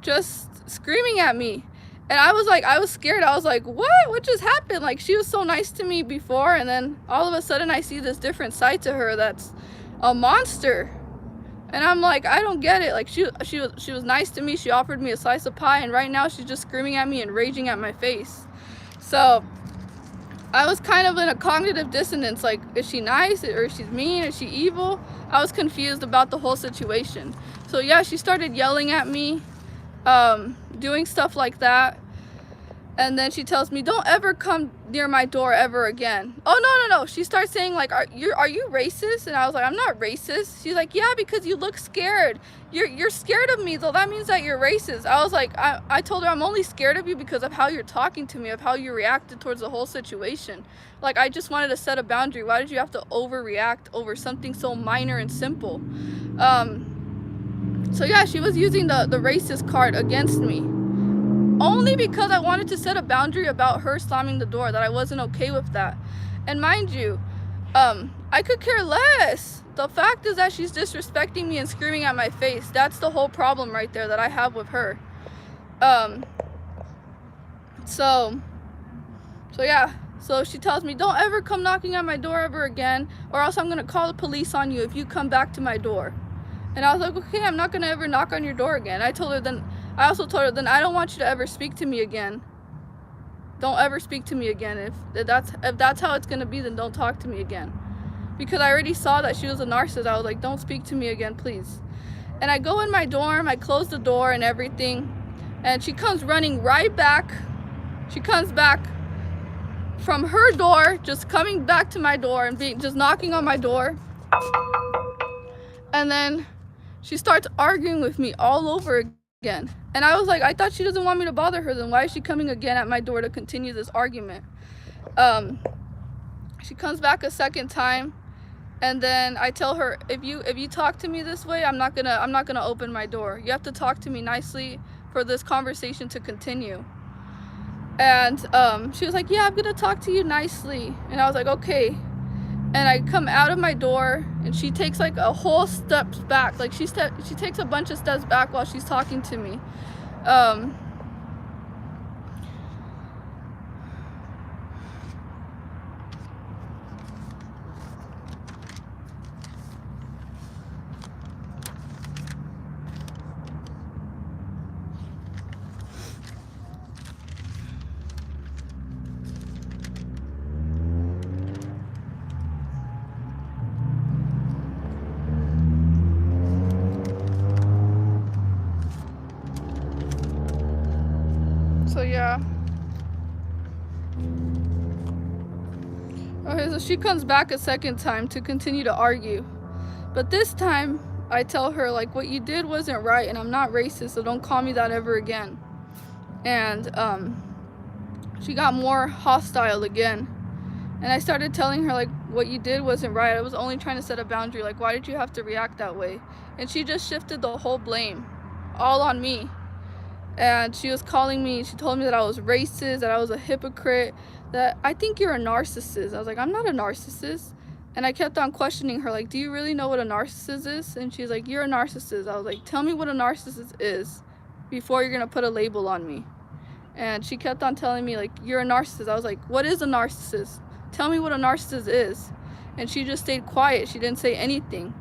just screaming at me. And I was scared. I was like, what just happened? Like, she was so nice to me before, and then all of a sudden I see this different side to her that's a monster. And I'm like, I don't get it. Like, she was nice to me. She offered me a slice of pie, and right now she's just screaming at me and raging at my face. So I was kind of in a cognitive dissonance. Like, is she nice, or is she mean? Is she evil? I was confused about the whole situation. So yeah, she started yelling at me, doing stuff like that. And then she tells me, don't ever come near my door ever again. Oh, no. She starts saying, like, are you racist? And I was like, I'm not racist. She's like, yeah, because you look scared. You're scared of me, though. That means that you're racist. I was like, I told her, I'm only scared of you because of how you're talking to me, of how you reacted towards the whole situation. Like, I just wanted to set a boundary. Why did you have to overreact over something so minor and simple? So yeah, she was using the racist card against me. Only because I wanted to set a boundary about her slamming the door, that I wasn't okay with that. And mind you, I could care less. The fact is that she's disrespecting me and screaming at my face. That's the whole problem right there that I have with her. So yeah. So she tells me, don't ever come knocking at my door ever again, or else I'm gonna call the police on you if you come back to my door. And I was like, okay, I'm not gonna ever knock on your door again. I also told her, then I don't want you to ever speak to me again. Don't ever speak to me again. If that's how it's gonna be, then don't talk to me again. Because I already saw that she was a narcissist. I was like, don't speak to me again, please. And I go in my dorm, I close the door and everything, and she comes running right back. She comes back from her door, just coming back to my door and just knocking on my door. And then she starts arguing with me all over again. And I was like, I thought she doesn't want me to bother her, then why is she coming again at my door to continue this argument? She comes back a second time, and then I tell her, if you talk to me this way, I'm not gonna open my door. You have to talk to me nicely for this conversation to continue. And she was like, yeah, I'm gonna talk to you nicely. And I was like, okay. And I come out of my door, and she takes like a whole steps back. Like she takes a bunch of steps back while she's talking to me. yeah. Okay, so she comes back a second time to continue to argue. But this time, I tell her, like, what you did wasn't right, and I'm not racist, so don't call me that ever again. And she got more hostile again. And I started telling her, like, what you did wasn't right. I was only trying to set a boundary. Like, why did you have to react that way? And she just shifted the whole blame all on me. And she was calling me, she told me that I was racist, that I was a hypocrite, that I think you're a narcissist. I was like, I'm not a narcissist. And I kept on questioning her, like, do you really know what a narcissist is? And she's like, you're a narcissist. I was like, tell me what a narcissist is before you're gonna put a label on me. And she kept on telling me, like, you're a narcissist. I was like, what is a narcissist? Tell me what a narcissist is. And she just stayed quiet. She didn't say anything.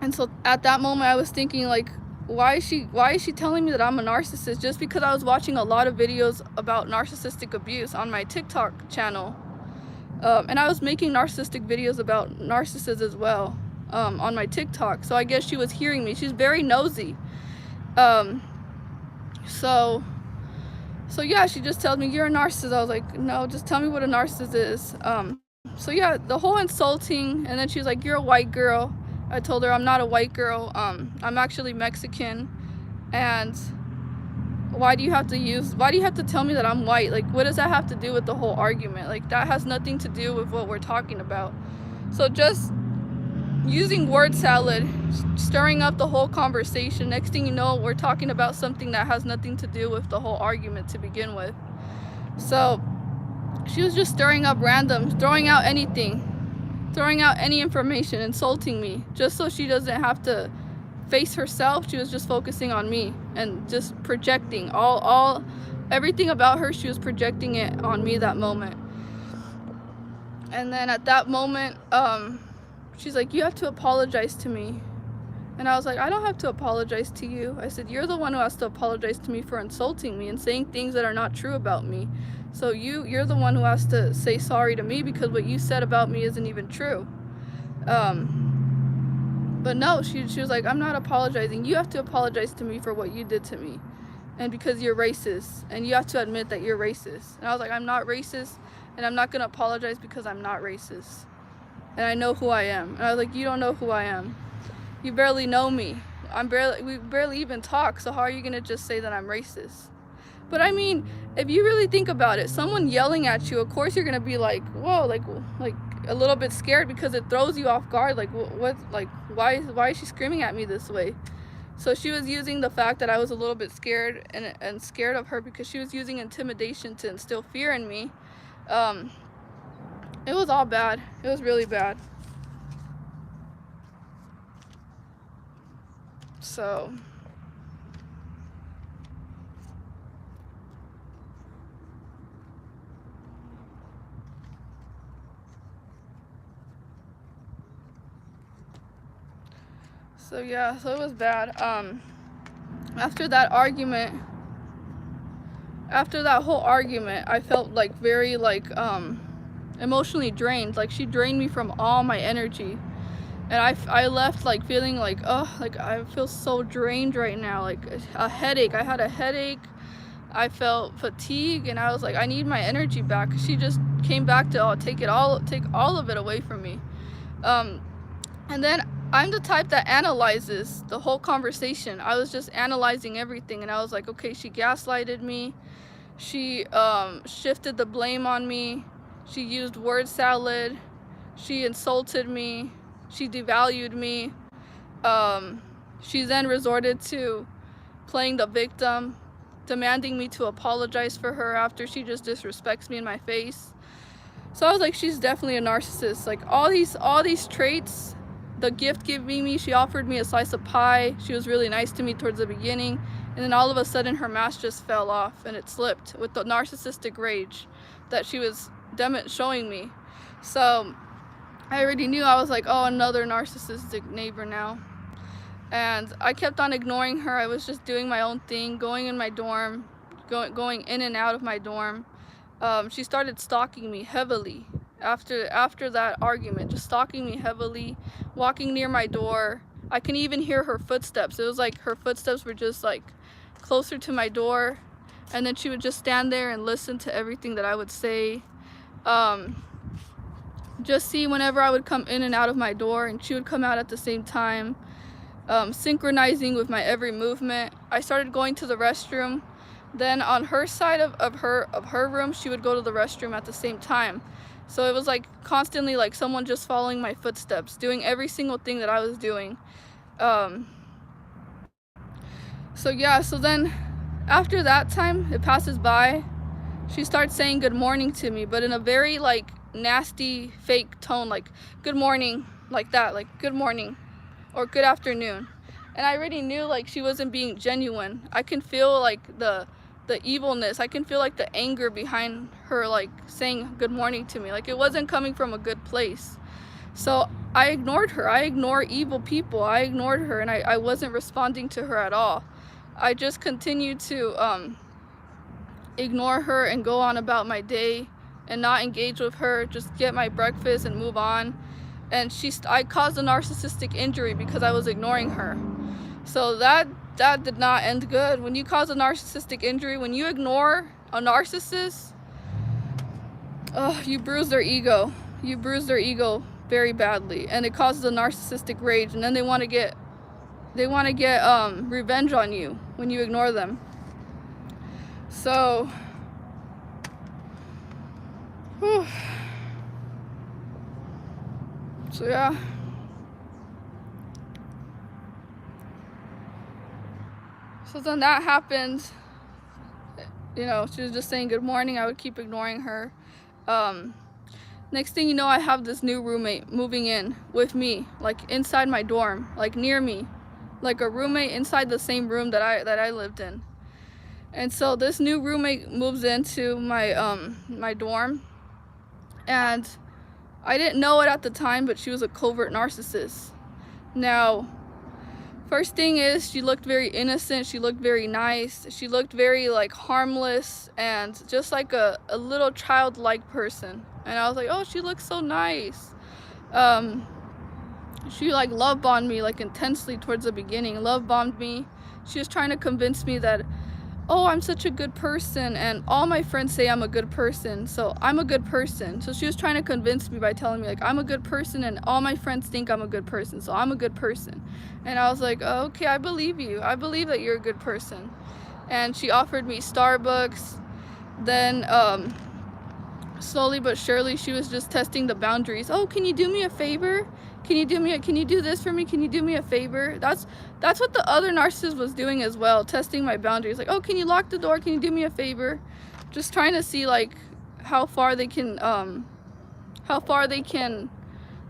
And so at that moment, I was thinking, like, why is she telling me that I'm a narcissist? Just because I was watching a lot of videos about narcissistic abuse on my TikTok channel. And I was making narcissistic videos about narcissists as well on my TikTok. So I guess she was hearing me. She's very nosy. So yeah, she just tells me, you're a narcissist. I was like, no, just tell me what a narcissist is. So yeah, the whole insulting, and then she was like, you're a white girl. I told her I'm not a white girl. I'm actually Mexican. And why do you have to tell me that I'm white? Like, what does that have to do with the whole argument? Like, that has nothing to do with what we're talking about. So just using word salad, stirring up the whole conversation. Next thing you know, we're talking about something that has nothing to do with the whole argument to begin with. So she was just stirring up random, throwing out anything, throwing out any information, insulting me, just so she doesn't have to face herself. She was just focusing on me and just projecting everything about her. She was projecting it on me that moment. And then at that moment, she's like, you have to apologize to me. And I was like, I don't have to apologize to you. I said, you're the one who has to apologize to me for insulting me and saying things that are not true about me. So you're the one who has to say sorry to me, because what you said about me isn't even true. But no, she was like, I'm not apologizing. You have to apologize to me for what you did to me. And because you're racist, and you have to admit that you're racist. And I was like, I'm not racist, and I'm not gonna apologize because I'm not racist. And I know who I am. And I was like, you don't know who I am. You barely know me. We barely even talk, so how are you gonna just say that I'm racist? But I mean, if you really think about it, someone yelling at you, of course you're gonna be like, whoa, like a little bit scared, because it throws you off guard. Like, what, like, why is she screaming at me this way? So she was using the fact that I was a little bit scared and scared of her, because she was using intimidation to instill fear in me. It was all bad. It was really bad. So yeah, so it was bad. After that whole argument, I felt like very emotionally drained. Like, she drained me from all my energy. And I left like feeling like, oh, like I feel so drained right now. Like a headache. I had a headache. I felt fatigue, and I was like, I need my energy back. She just came back to take all of it away from me. And then I'm the type that analyzes the whole conversation. I was just analyzing everything, and I was like, okay, she gaslighted me. She shifted the blame on me. She used word salad. She insulted me. She devalued me. She then resorted to playing the victim, demanding me to apologize for her after she just disrespects me in my face. So I was like, she's definitely a narcissist. Like, all these traits, the gift giving me, she offered me a slice of pie. She was really nice to me towards the beginning, and then all of a sudden her mask just fell off and it slipped with the narcissistic rage that she was showing me. So I already knew. I was like, oh, another narcissistic neighbor now. And I kept on ignoring her. I was just doing my own thing, going in my dorm, going in and out of my dorm. She started stalking me heavily after that argument, just stalking me heavily, walking near my door. I can even hear her footsteps. It was like her footsteps were just like closer to my door. and then she would just stand there and listen to everything that I would say. Just see whenever I would come in and out of my door, and she would come out at the same time, synchronizing with my every movement. I started going to the restroom. Then on her side of her room, she would go to the restroom at the same time. So it was like constantly like someone just following my footsteps, doing every single thing that I was doing. So yeah, so then after that time, it passes by, she starts saying good morning to me, but in a very like nasty fake tone, like good morning, like that, like good morning or good afternoon. And I already knew like she wasn't being genuine. I can feel like the evilness. I can feel like the anger behind her like saying good morning to me. Like it wasn't coming from a good place. So I ignored her. I ignore evil people. I ignored her, and I wasn't responding to her at all. I just continued to ignore her and go on about my day and not engage with her, just get my breakfast and move on. And I caused a narcissistic injury because I was ignoring her. So that did not end good. When you cause a narcissistic injury, when you ignore a narcissist, you bruise their ego. You bruise their ego very badly, and it causes a narcissistic rage, and then they want to get revenge on you when you ignore them. So yeah. So then that happened. You know, she was just saying good morning. I would keep ignoring her. Next thing you know, I have this new roommate moving in with me, like inside my dorm, like near me, like a roommate inside the same room that I lived in. And so this new roommate moves into my my dorm, and I didn't know it at the time, but she was a covert narcissist. Now, first thing is, she looked very innocent, she looked very nice, she looked very like harmless and just like a little childlike person. And I was like, oh, she looks so nice. She like love bombed me like intensely towards the beginning, love bombed me. She was trying to convince me that, oh, I'm such a good person, and all my friends say I'm a good person, so I'm a good person. So she was trying to convince me by telling me like I'm a good person, and all my friends think I'm a good person, so I'm a good person. And I was like, oh, okay, I believe you. I believe that you're a good person. And she offered me Starbucks. Then slowly but surely, she was just testing the boundaries. Oh, can you do me a favor? Can you do this for me? Can you do me a favor? That's what the other narcissist was doing as well, testing my boundaries. Like, oh, can you lock the door? Can you do me a favor? Just trying to see like how far they can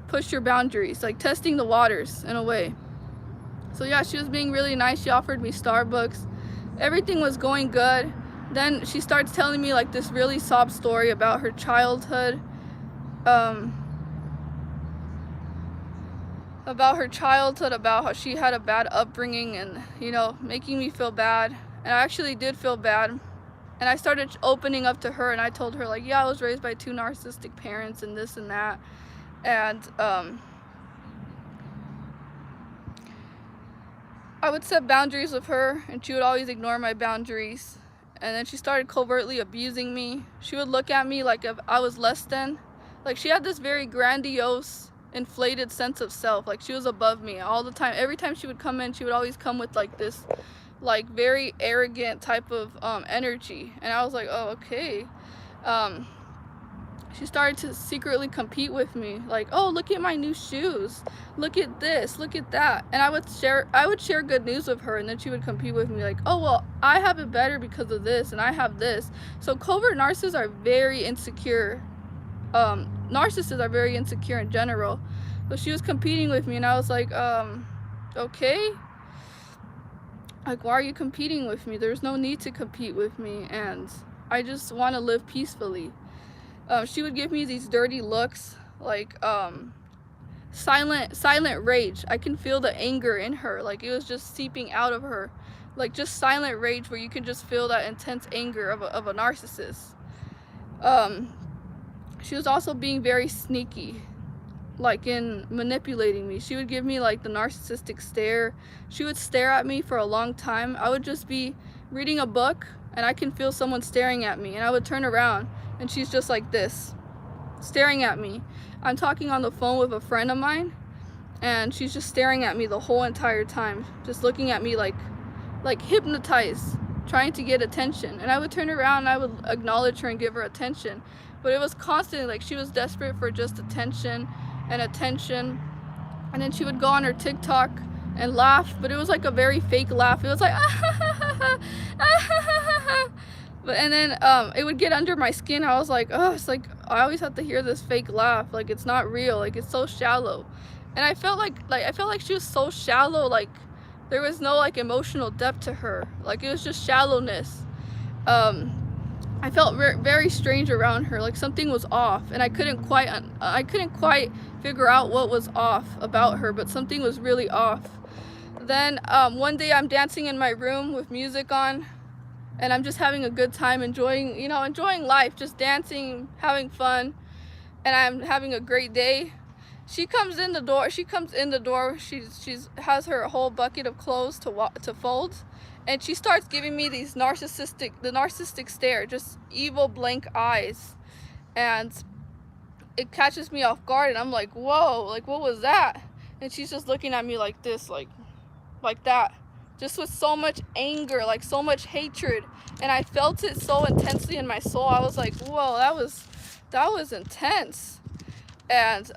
push your boundaries, like testing the waters in a way. So yeah, she was being really nice. She offered me Starbucks. Everything was going good. Then she starts telling me like this really sob story about her childhood. About how she had a bad upbringing, and you know, making me feel bad. And I actually did feel bad, and I started opening up to her, and I told her like, yeah, I was raised by 2 narcissistic parents and this and that. And I would set boundaries with her, and she would always ignore my boundaries. And then she started covertly abusing me. She would look at me like if I was less than. Like, she had this very grandiose, inflated sense of self. Like, she was above me all the time. Every time she would come in, she would always come with like this like very arrogant type of energy. And I was like, oh, okay. She started to secretly compete with me, like, oh, look at my new shoes, look at this, look at that. And I would share good news with her, and then she would compete with me like, oh, well, I have it better because of this, and I have this. So covert narcissists are very insecure. Narcissists are very insecure in general. So she was competing with me, and I was like, okay, like, why are you competing with me? There's no need to compete with me, and I just want to live peacefully. She would give me these dirty looks, like silent rage. I can feel the anger in her, like it was just seeping out of her, like just silent rage where you can just feel that intense anger of a narcissist. She was also being very sneaky, like in manipulating me. She would give me like the narcissistic stare. She would stare at me for a long time. I would just be reading a book, and I can feel someone staring at me, and I would turn around and she's just like this, staring at me. I'm talking on the phone with a friend of mine, and she's just staring at me the whole entire time, just looking at me like hypnotized, trying to get attention. And I would turn around and I would acknowledge her and give her attention, but it was constantly like she was desperate for just attention and attention. And then she would go on her TikTok and laugh, but it was like a very fake laugh. It was like but and then it would get under my skin. I was like, oh, it's like I always have to hear this fake laugh, like it's not real, like it's so shallow. And I felt like she was so shallow, like there was no like emotional depth to her, like it was just shallowness. I felt very strange around her, like something was off, and I couldn't quite figure out what was off about her, but something was really off. Then one day I'm dancing in my room with music on, and I'm just having a good time, enjoying life, just dancing, having fun, and I'm having a great day. She comes in the door. She has her whole bucket of clothes to fold, and she starts giving me the narcissistic stare, just evil blank eyes, and it catches me off guard, and I'm like, whoa, like what was that? And she's just looking at me like this, like that, just with so much anger, like so much hatred, and I felt it so intensely in my soul. I was like, whoa, that was intense. And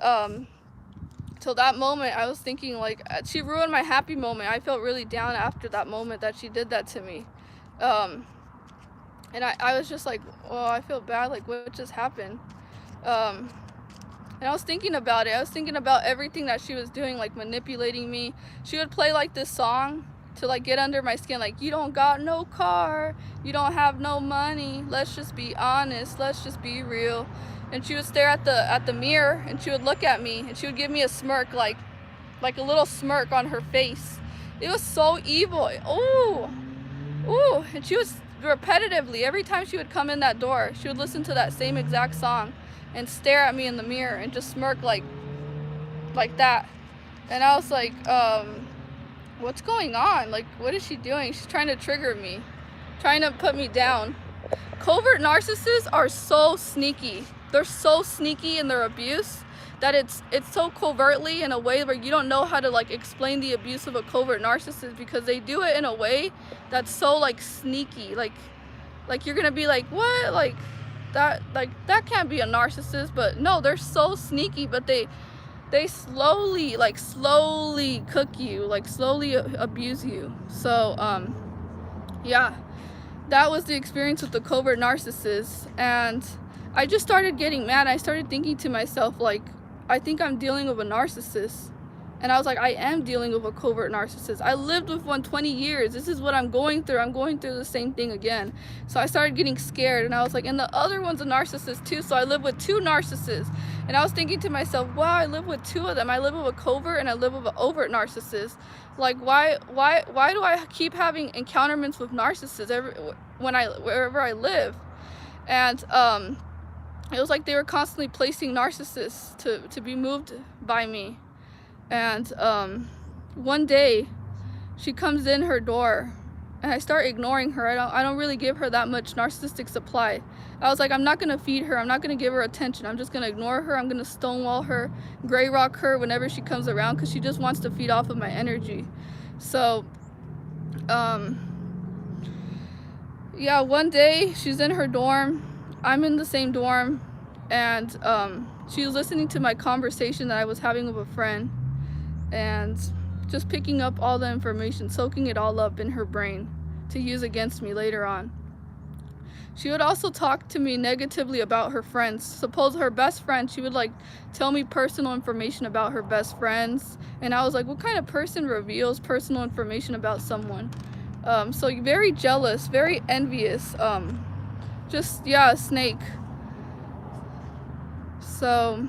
till that moment I was thinking, like, she ruined my happy moment. I felt really down after that moment that she did that to me, and I was just like, oh, I feel bad, like what just happened? And I was thinking about it. I was thinking about everything that she was doing, like manipulating me. She would play like this song to like get under my skin, like, you don't got no car, you don't have no money, let's just be honest, let's just be real. And she would stare at the mirror, and she would look at me, and she would give me a smirk, like a little smirk on her face. It was so evil. Ooh. And she was repetitively, every time she would come in that door, she would listen to that same exact song and stare at me in the mirror and just smirk like that. And I was like, what's going on? Like, what is she doing? She's trying to trigger me, trying to put me down. Covert narcissists are so sneaky. They're so sneaky in their abuse that it's so covertly, in a way where you don't know how to like explain the abuse of a covert narcissist, because they do it in a way that's so like sneaky. Like you're gonna be like, what? Like that can't be a narcissist. But no, they're so sneaky, but they slowly cook you, like slowly abuse you. So yeah, that was the experience with the covert narcissist. And I just started getting mad. I started thinking to myself, like, I think I'm dealing with a narcissist. And I was like, I am dealing with a covert narcissist. I lived with one 20 years. This is what I'm going through. I'm going through the same thing again. So I started getting scared, and I was like, and the other one's a narcissist too. So I live with two narcissists. And I was thinking to myself, wow, I live with two of them. I live with a covert and I live with an overt narcissist. Like, why do I keep having encounterments with narcissists wherever I live? And it was like they were constantly placing narcissists to be moved by me. And one day she comes in her door, and I start ignoring her. I don't really give her that much narcissistic supply. I was like, I'm not gonna feed her, I'm not gonna give her attention, I'm just gonna ignore her, I'm gonna stonewall her, gray rock her whenever she comes around, because she just wants to feed off of my energy. So yeah, one day she's in her dorm, I'm in the same dorm, and she was listening to my conversation that I was having with a friend, and just picking up all the information, soaking it all up in her brain to use against me later on. She would also talk to me negatively about her friends. Suppose her best friend, she would like tell me personal information about her best friends, and I was like, what kind of person reveals personal information about someone? So very jealous, very envious, just, yeah, a snake. So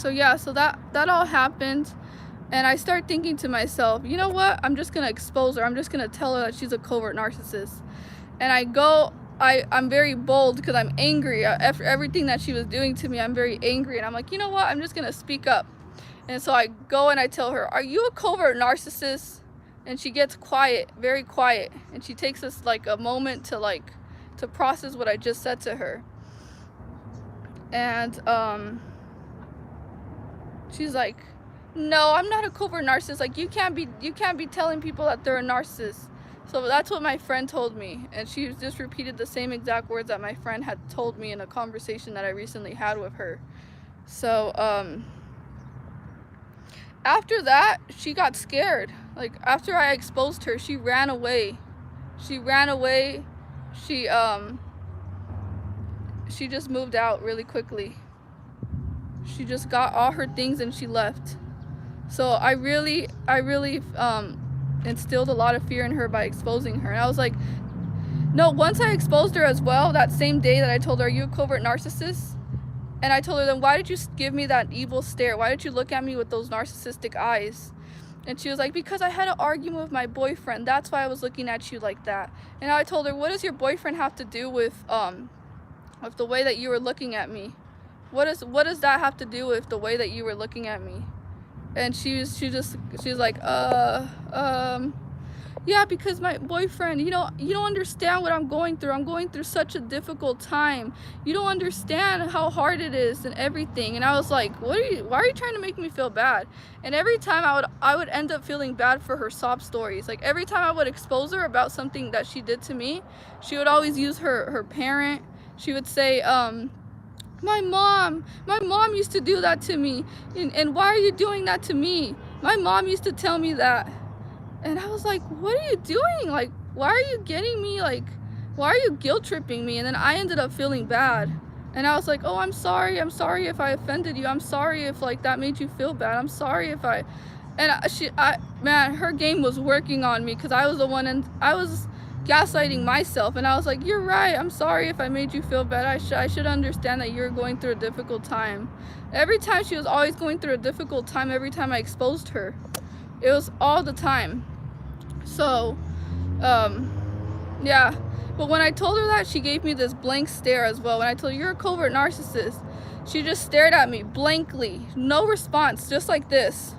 that all happened, and I start thinking to myself, you know what, I'm just gonna expose her. I'm just gonna tell her that she's a covert narcissist. And I'm very bold, because I'm angry after everything that she was doing to me. I'm very angry, and I'm like, you know what, I'm just gonna speak up. And so I go and I tell her, are you a covert narcissist? and she gets quiet, very quiet, and she takes us like a moment to process what I just said to her. And she's like, no, I'm not a covert narcissist. Like, you can't be telling people that they're a narcissist. So that's what my friend told me, and she just repeated the same exact words that my friend had told me in a conversation that I recently had with her. So after that, she got scared. Like, after I exposed her, she ran away. She just moved out really quickly. She just got all her things and she left. So I really instilled a lot of fear in her by exposing her. And I was like, no, once I exposed her as well, that same day that I told her, are you a covert narcissist? And I told her, then why did you give me that evil stare? Why did you look at me with those narcissistic eyes? And she was like, because I had an argument with my boyfriend. That's why I was looking at you like that. And I told her, what does your boyfriend have to do with the way that you were looking at me? What does that have to do with the way that you were looking at me? And she was like, yeah, because my boyfriend, you don't understand what I'm going through. I'm going through such a difficult time. You don't understand how hard it is and everything. And I was like, why are you trying to make me feel bad? And every time I would end up feeling bad for her sob stories. Like, every time I would expose her about something that she did to me, she would always use her parent. She would say, my mom used to do that to me, and why are you doing that to me? My mom used to tell me that. And I was like, what are you doing? Like, why are you getting me, like, why are you guilt tripping me? And then I ended up feeling bad, and I was like, oh, I'm sorry if I offended you. I'm sorry if, like, that made you feel bad. I'm sorry if man, her game was working on me, because I was the one, and I was gaslighting myself. And I was like, you're right, I'm sorry if I made you feel bad. I should understand that you're going through a difficult time. Every time she was always going through a difficult time, every time I exposed her. It was all the time. So yeah, but when I told her that, she gave me this blank stare as well. When I told her, you're a covert narcissist, she just stared at me blankly, no response, just like this,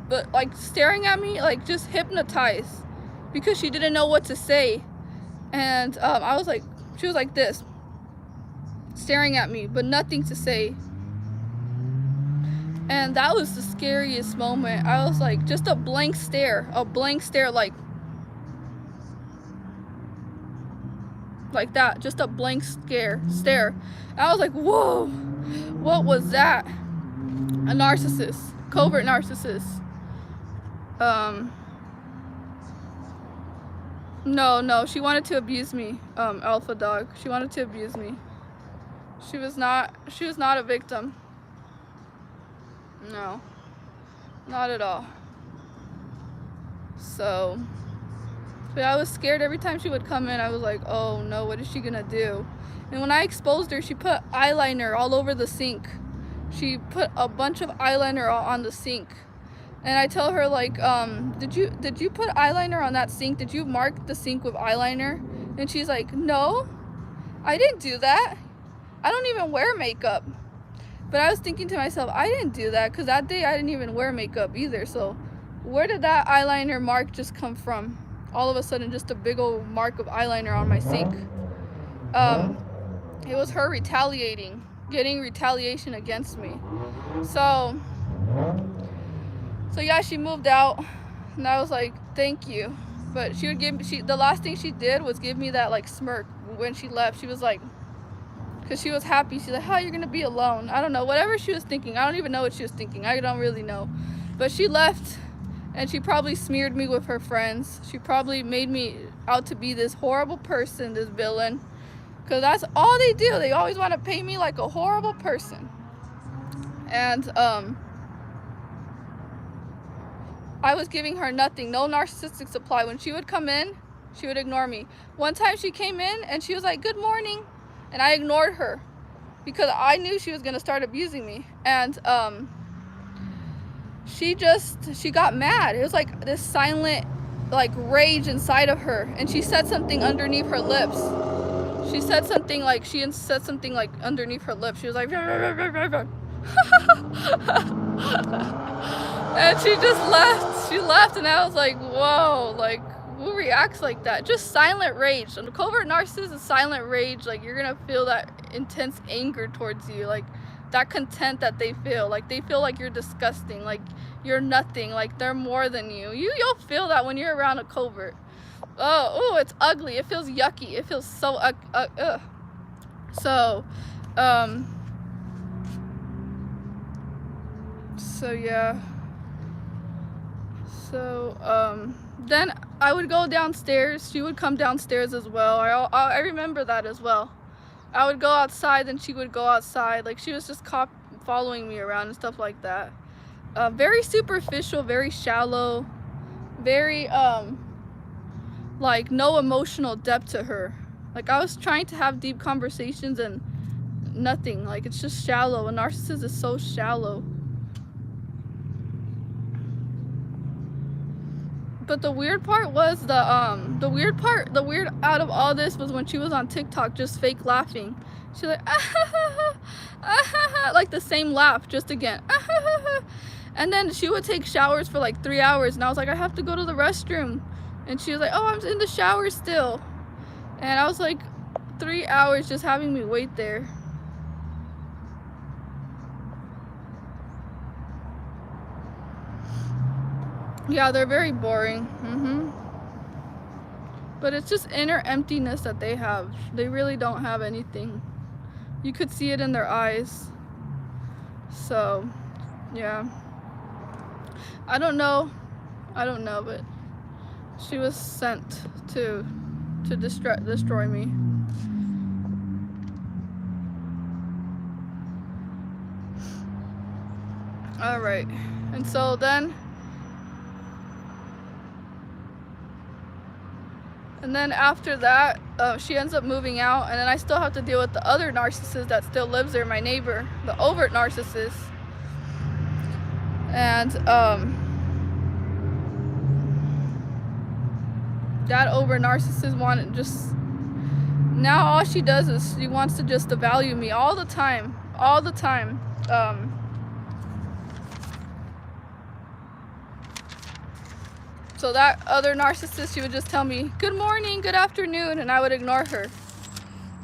but like staring at me, like just hypnotized, because she didn't know what to say. And I was like, she was like this, staring at me, but nothing to say. And that was the scariest moment. I was like, just a blank stare, like that, just a blank stare. And I was like, whoa, what was that? A narcissist, covert narcissist. No, she wanted to abuse me, Alpha Dog. She wanted to abuse me. She was not a victim. No, not at all. So but I was scared every time she would come in. I was like, oh no, what is she gonna do? And when I exposed her, she put eyeliner all over the sink. She put a bunch of eyeliner on the sink. And I tell her, like, did you put eyeliner on that sink? Did you mark the sink with eyeliner? And she's like, no, I didn't do that. I don't even wear makeup. But I was thinking to myself, I didn't do that, because that day I didn't even wear makeup either. So where did that eyeliner mark just come from? All of a sudden, just a big old mark of eyeliner on my sink. It was her retaliating, getting retaliation against me. So yeah, she moved out, and I was like, thank you. But she would the last thing she did was give me that, like, smirk when she left. She was like, because she was happy. She's like, how you're gonna be alone? I don't know, whatever she was thinking. I don't even know what she was thinking. I don't really know. But she left, and she probably smeared me with her friends. She probably made me out to be this horrible person, this villain, because that's all they do. They always want to paint me like a horrible person. And I was giving her nothing, no narcissistic supply. When she would come in, she would ignore me. One time she came in and she was like, good morning. And I ignored her because I knew she was going to start abusing me. And she got mad. It was like this silent, like, rage inside of her. And she said something underneath her lips. She said something like underneath her lips. She was like, And she just left. She left, and I was like, whoa, like, who reacts like that? Just silent rage. And a covert narcissist is silent rage. Like, you're gonna feel that intense anger towards you, like that contempt that they feel. Like, they feel like you're disgusting, like you're nothing, like they're more than you. You'll feel that when you're around a covert. Oh, it's ugly. It feels yucky. It feels so So, yeah. So, then I would go downstairs. She would come downstairs as well. I remember that as well. I would go outside, and she would go outside. Like, she was just following me around and stuff like that. Very superficial, very shallow, very, like, no emotional depth to her. Like, I was trying to have deep conversations and nothing. Like, it's just shallow. A narcissist is so shallow. But the weird part was the weird out of all this was when she was on TikTok just fake laughing. She was like, ah, ha, ha, ah, ha, ha, like the same laugh, just again. Ah, ha, ha, ha. And then she would take showers for like 3 hours, and I was like, I have to go to the restroom. And she was like, oh, I'm in the shower still. And I was like, 3 hours just having me wait there. Yeah, they're very boring. But it's just inner emptiness that they have. They really don't have anything. You could see it in their eyes. So, yeah. I don't know, but she was sent to destroy me. All right, and so then. And then after that, she ends up moving out, and then I still have to deal with the other narcissist that still lives there, my neighbor, the overt narcissist. And that overt narcissist now all she does is she wants to just devalue me all the time. So that other narcissist, she would just tell me, good morning, good afternoon, and I would ignore her.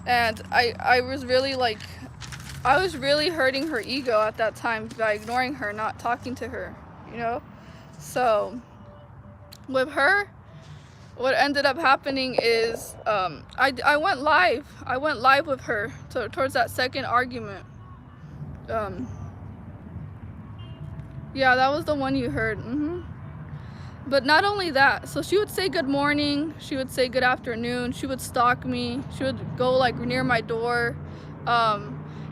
And I was really hurting her ego at that time by ignoring her, not talking to her, you know? So with her, what ended up happening is I went live. I went live with her towards that second argument. Yeah, that was the one you heard. But not only that, so she would say good morning, she would say good afternoon, she would stalk me, she would go like near my door,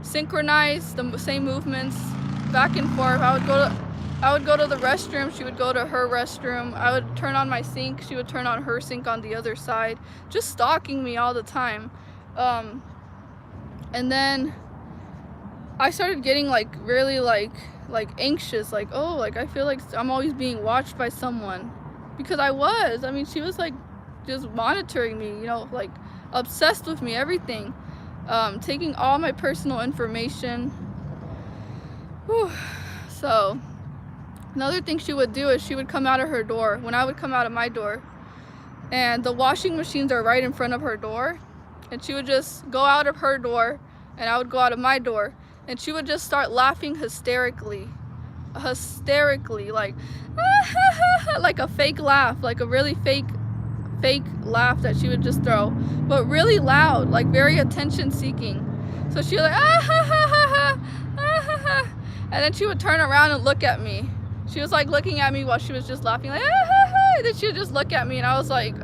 synchronize the same movements back and forth. I would go to the restroom, she would go to her restroom, I would turn on my sink, she would turn on her sink on the other side, just stalking me all the time. And then I started getting like really like anxious, like, oh, like I feel like I'm always being watched by someone, because I mean, she was like just monitoring me, you know, like obsessed with me, everything, taking all my personal information. Whew. So another thing she would do is she would come out of her door when I would come out of my door, and the washing machines are right in front of her door, and she would just go out of her door and I would go out of my door, and she would just start laughing hysterically, like like a fake laugh, like a really fake laugh that she would just throw, but really loud, like very attention seeking. So she was like and then she would turn around and look at me. She was like looking at me while she was just laughing, like and then she would just look at me, and I was like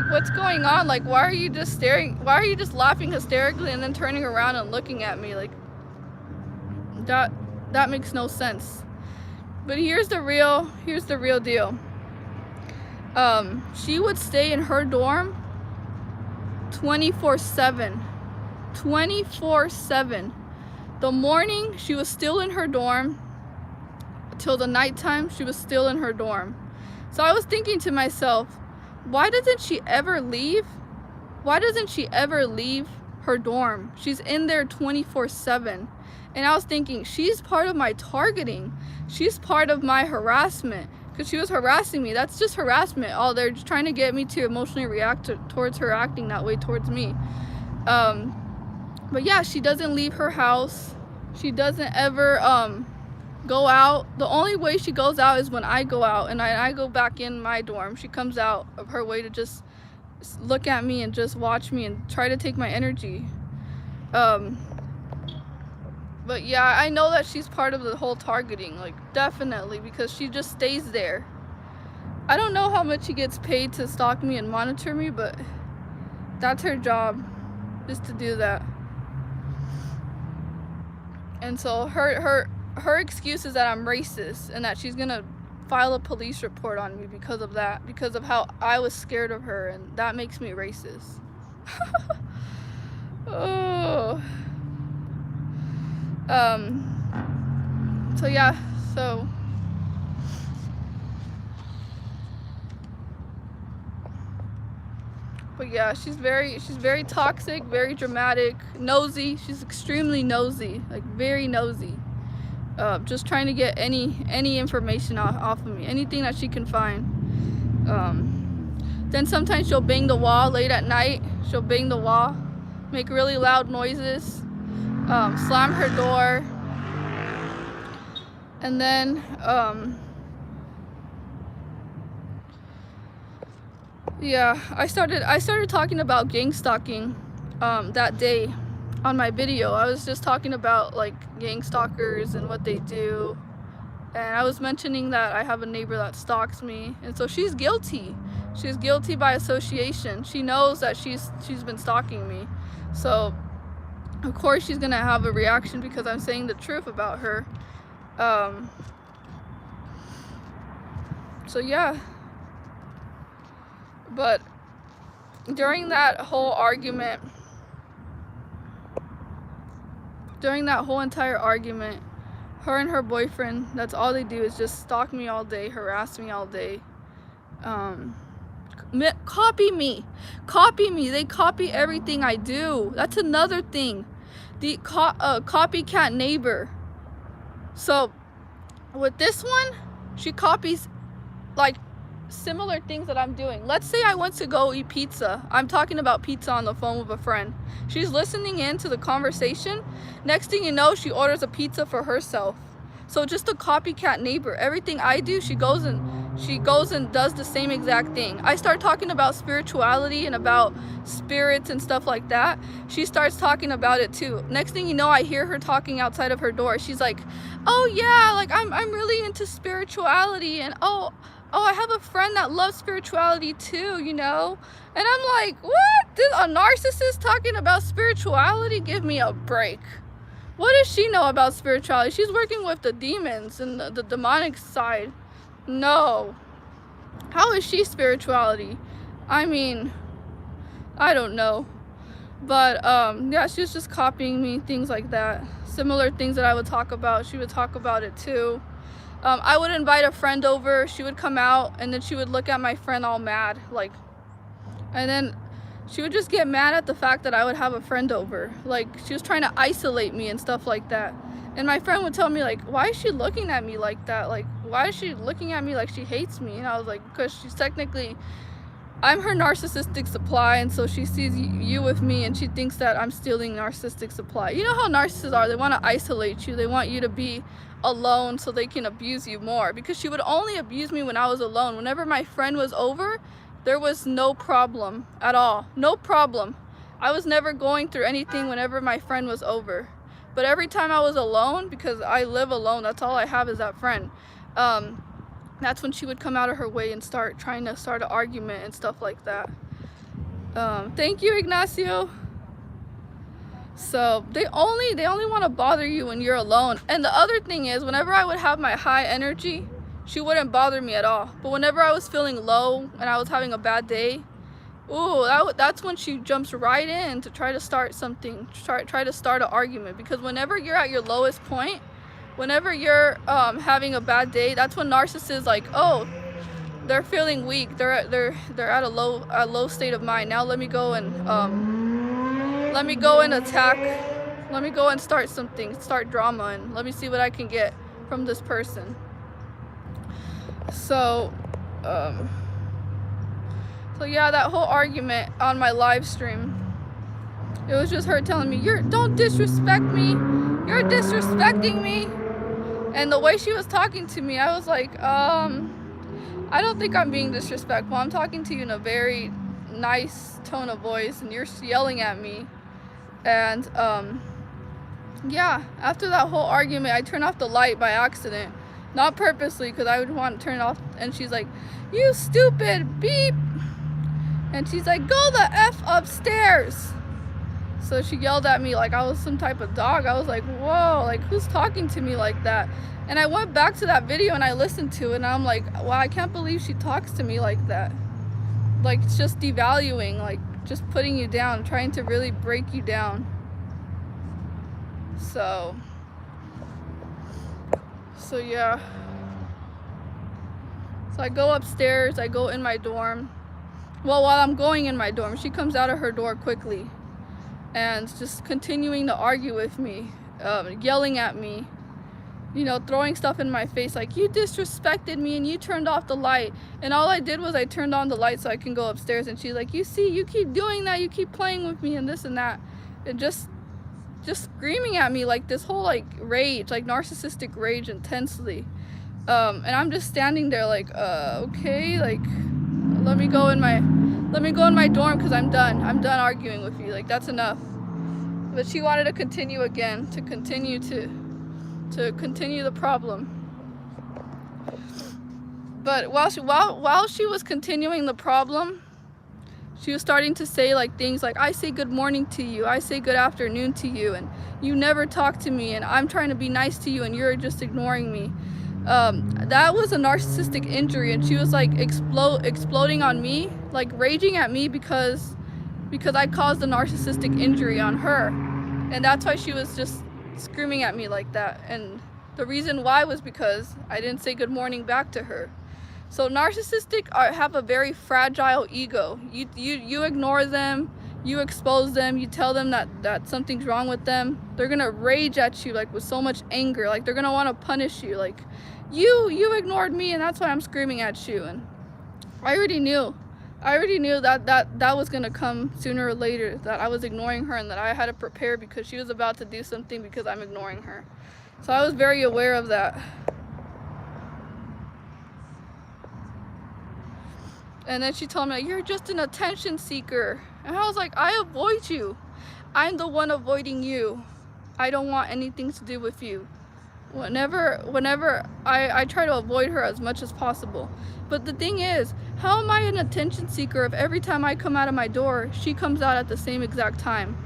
what's going on? Like, why are you just staring? Why are you just laughing hysterically and then turning around and looking at me? Like, that makes no sense. But here's the real deal. She would stay in her dorm 24/7. 24/7. The morning, she was still in her dorm. Till the nighttime, she was still in her dorm. So I was thinking to myself, why doesn't she ever leave? Why doesn't she ever leave her dorm. She's in there 24/7. And I was thinking, she's part of my targeting. She's part of my harassment, because she was harassing me. That's just harassment. Oh, they're just trying to get me to emotionally react towards her acting that way towards me. But yeah, she doesn't leave her house. She doesn't ever go out. The only way she goes out is when I go out and I go back in my dorm. She comes out of her way to just look at me and just watch me and try to take my energy. But yeah, I know that she's part of the whole targeting, like definitely, because she just stays there. I don't know how much she gets paid to stalk me and monitor me, but that's her job, just to do that. And so her excuse is that I'm racist and that she's gonna file a police report on me because of that, because of how I was scared of her, and that makes me racist. Oh. So yeah, but yeah, she's very toxic, very dramatic, nosy. She's extremely nosy, like very nosy. Just trying to get any information off of me, anything that she can find. Then sometimes she'll bang the wall late at night. She'll bang the wall, make really loud noises, slam her door, and then yeah, I started talking about gang stalking that day on my video. I was just talking about like gang stalkers and what they do, and I was mentioning that I have a neighbor that stalks me, and so she's guilty. She's guilty by association. She knows that she's been stalking me, so of course she's gonna have a reaction because I'm saying the truth about her. So yeah, but during that whole argument, during that whole entire argument, her and her boyfriend, that's all they do is just stalk me all day, harass me all day, copy me, they copy everything I do. That's another thing, the copycat neighbor. So with this one, she copies like similar things that I'm doing. Let's say I went to go eat pizza. I'm talking about pizza on the phone with a friend. She's listening in to the conversation. Next thing you know, she orders a pizza for herself. So just a copycat neighbor. Everything I do, she goes and does the same exact thing. I start talking about spirituality and about spirits and stuff like that. She starts talking about it too. Next thing you know, I hear her talking outside of her door. She's like, "Oh yeah, like I'm really into spirituality, and oh, I have a friend that loves spirituality too, you know." And I'm like, what? A narcissist talking about spirituality? Give me a break. What does she know about spirituality? She's working with the demons and the demonic side. No. How is she spirituality? I mean, I don't know. But yeah, she's just copying me, things like that. Similar things that I would talk about, she would talk about it too. I would invite a friend over, she would come out, and then she would look at my friend all mad, like, and then she would just get mad at the fact that I would have a friend over. Like, she was trying to isolate me and stuff like that. And my friend would tell me, like, why is she looking at me like that? Like, why is she looking at me like she hates me? And I was like, because she's technically, I'm her narcissistic supply, and so she sees you with me and she thinks that I'm stealing narcissistic supply. You know how narcissists are, they want to isolate you, they want you to be alone so they can abuse you more, because she would only abuse me when I was alone. Whenever my friend was over, there was no problem at all, no problem. I was never going through anything whenever my friend was over. But every time I was alone, because I live alone, that's all I have is that friend, that's when she would come out of her way and start trying to start an argument and stuff like that. Thank you, Ignacio. So they only want to bother you when you're alone. And the other thing is, whenever I would have my high energy, she wouldn't bother me at all. But whenever I was feeling low and I was having a bad day, ooh, that's when she jumps right in to try to start something, try to start an argument. Because whenever you're at your lowest point, whenever you're having a bad day, that's when narcissists, like, oh, they're feeling weak, they're at a low state of mind. Now let me go and let me go and attack. Let me go and start something, start drama, and let me see what I can get from this person. So yeah, that whole argument on my live stream, it was just her telling me, don't disrespect me, you're disrespecting me. And the way she was talking to me, I was like, I don't think I'm being disrespectful. I'm talking to you in a very nice tone of voice, and you're yelling at me. And yeah, after that whole argument, I turned off the light by accident. Not purposely, because I would want to turn it off. And she's like, you stupid beep. And she's like, go the F upstairs. So she yelled at me like I was some type of dog. I was like, whoa, like who's talking to me like that? And I went back to that video and I listened to it, and I'm like, wow, I can't believe she talks to me like that. Like, it's just devaluing, like just putting you down, trying to really break you down. So yeah. So I go upstairs, I go in my dorm. Well, while I'm going in my dorm, she comes out of her door quickly and just continuing to argue with me, yelling at me, you know, throwing stuff in my face like, you disrespected me and you turned off the light. And all I did was I turned on the light so I can go upstairs. And she's like, you see, you keep doing that, you keep playing with me and this and that. And just screaming at me like this whole like rage, like narcissistic rage intensely. And I'm just standing there like, okay, like let me go in my dorm because I'm done arguing with you, like that's enough. But she wanted to continue again, to continue the problem. But while she was continuing the problem, she was starting to say like things like, I say good morning to you, I say good afternoon to you, and you never talk to me, and I'm trying to be nice to you and you're just ignoring me. That was a narcissistic injury, and she was like exploding on me, like raging at me because I caused a narcissistic injury on her. And that's why she was just screaming at me like that. And the reason why was because I didn't say good morning back to her. So narcissistic have a very fragile ego. You ignore them, you expose them, you tell them that something's wrong with them. They're gonna rage at you like with so much anger, like they're gonna want to punish you, like you ignored me and that's why I'm screaming at you. And I already knew that was gonna come sooner or later, that I was ignoring her and that I had to prepare because she was about to do something because I'm ignoring her. So I was very aware of that. And then she told me, you're just an attention seeker. And I was like, I avoid you. I'm the one avoiding you. I don't want anything to do with you. Whenever I try to avoid her as much as possible. But the thing is, how am I an attention seeker if every time I come out of my door, she comes out at the same exact time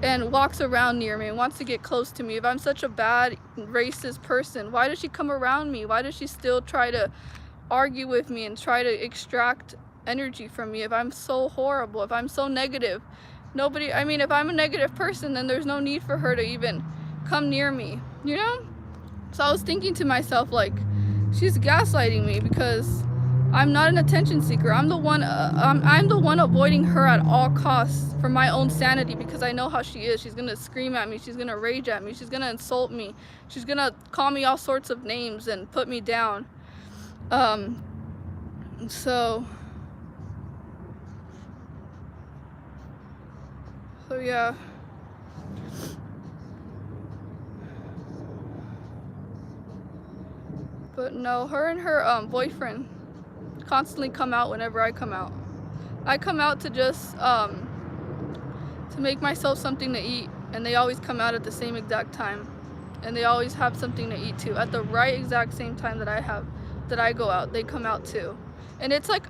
and walks around near me and wants to get close to me? If I'm such a bad, racist person, why does she come around me? Why does she still try to argue with me and try to extract energy from me? If I'm so horrible, if I'm so negative, if I'm a negative person, then there's no need for her to even come near me, you know? So I was thinking to myself, like, she's gaslighting me because I'm not an attention seeker. I'm the one avoiding her at all costs for my own sanity, because I know how she is. She's gonna scream at me, she's gonna rage at me, she's gonna insult me, she's gonna call me all sorts of names and put me down. So yeah. But no, her and her boyfriend constantly come out whenever I come out. I come out to just to make myself something to eat, and they always come out at the same exact time, and they always have something to eat too at the right exact same time that I go out. They come out too. And it's like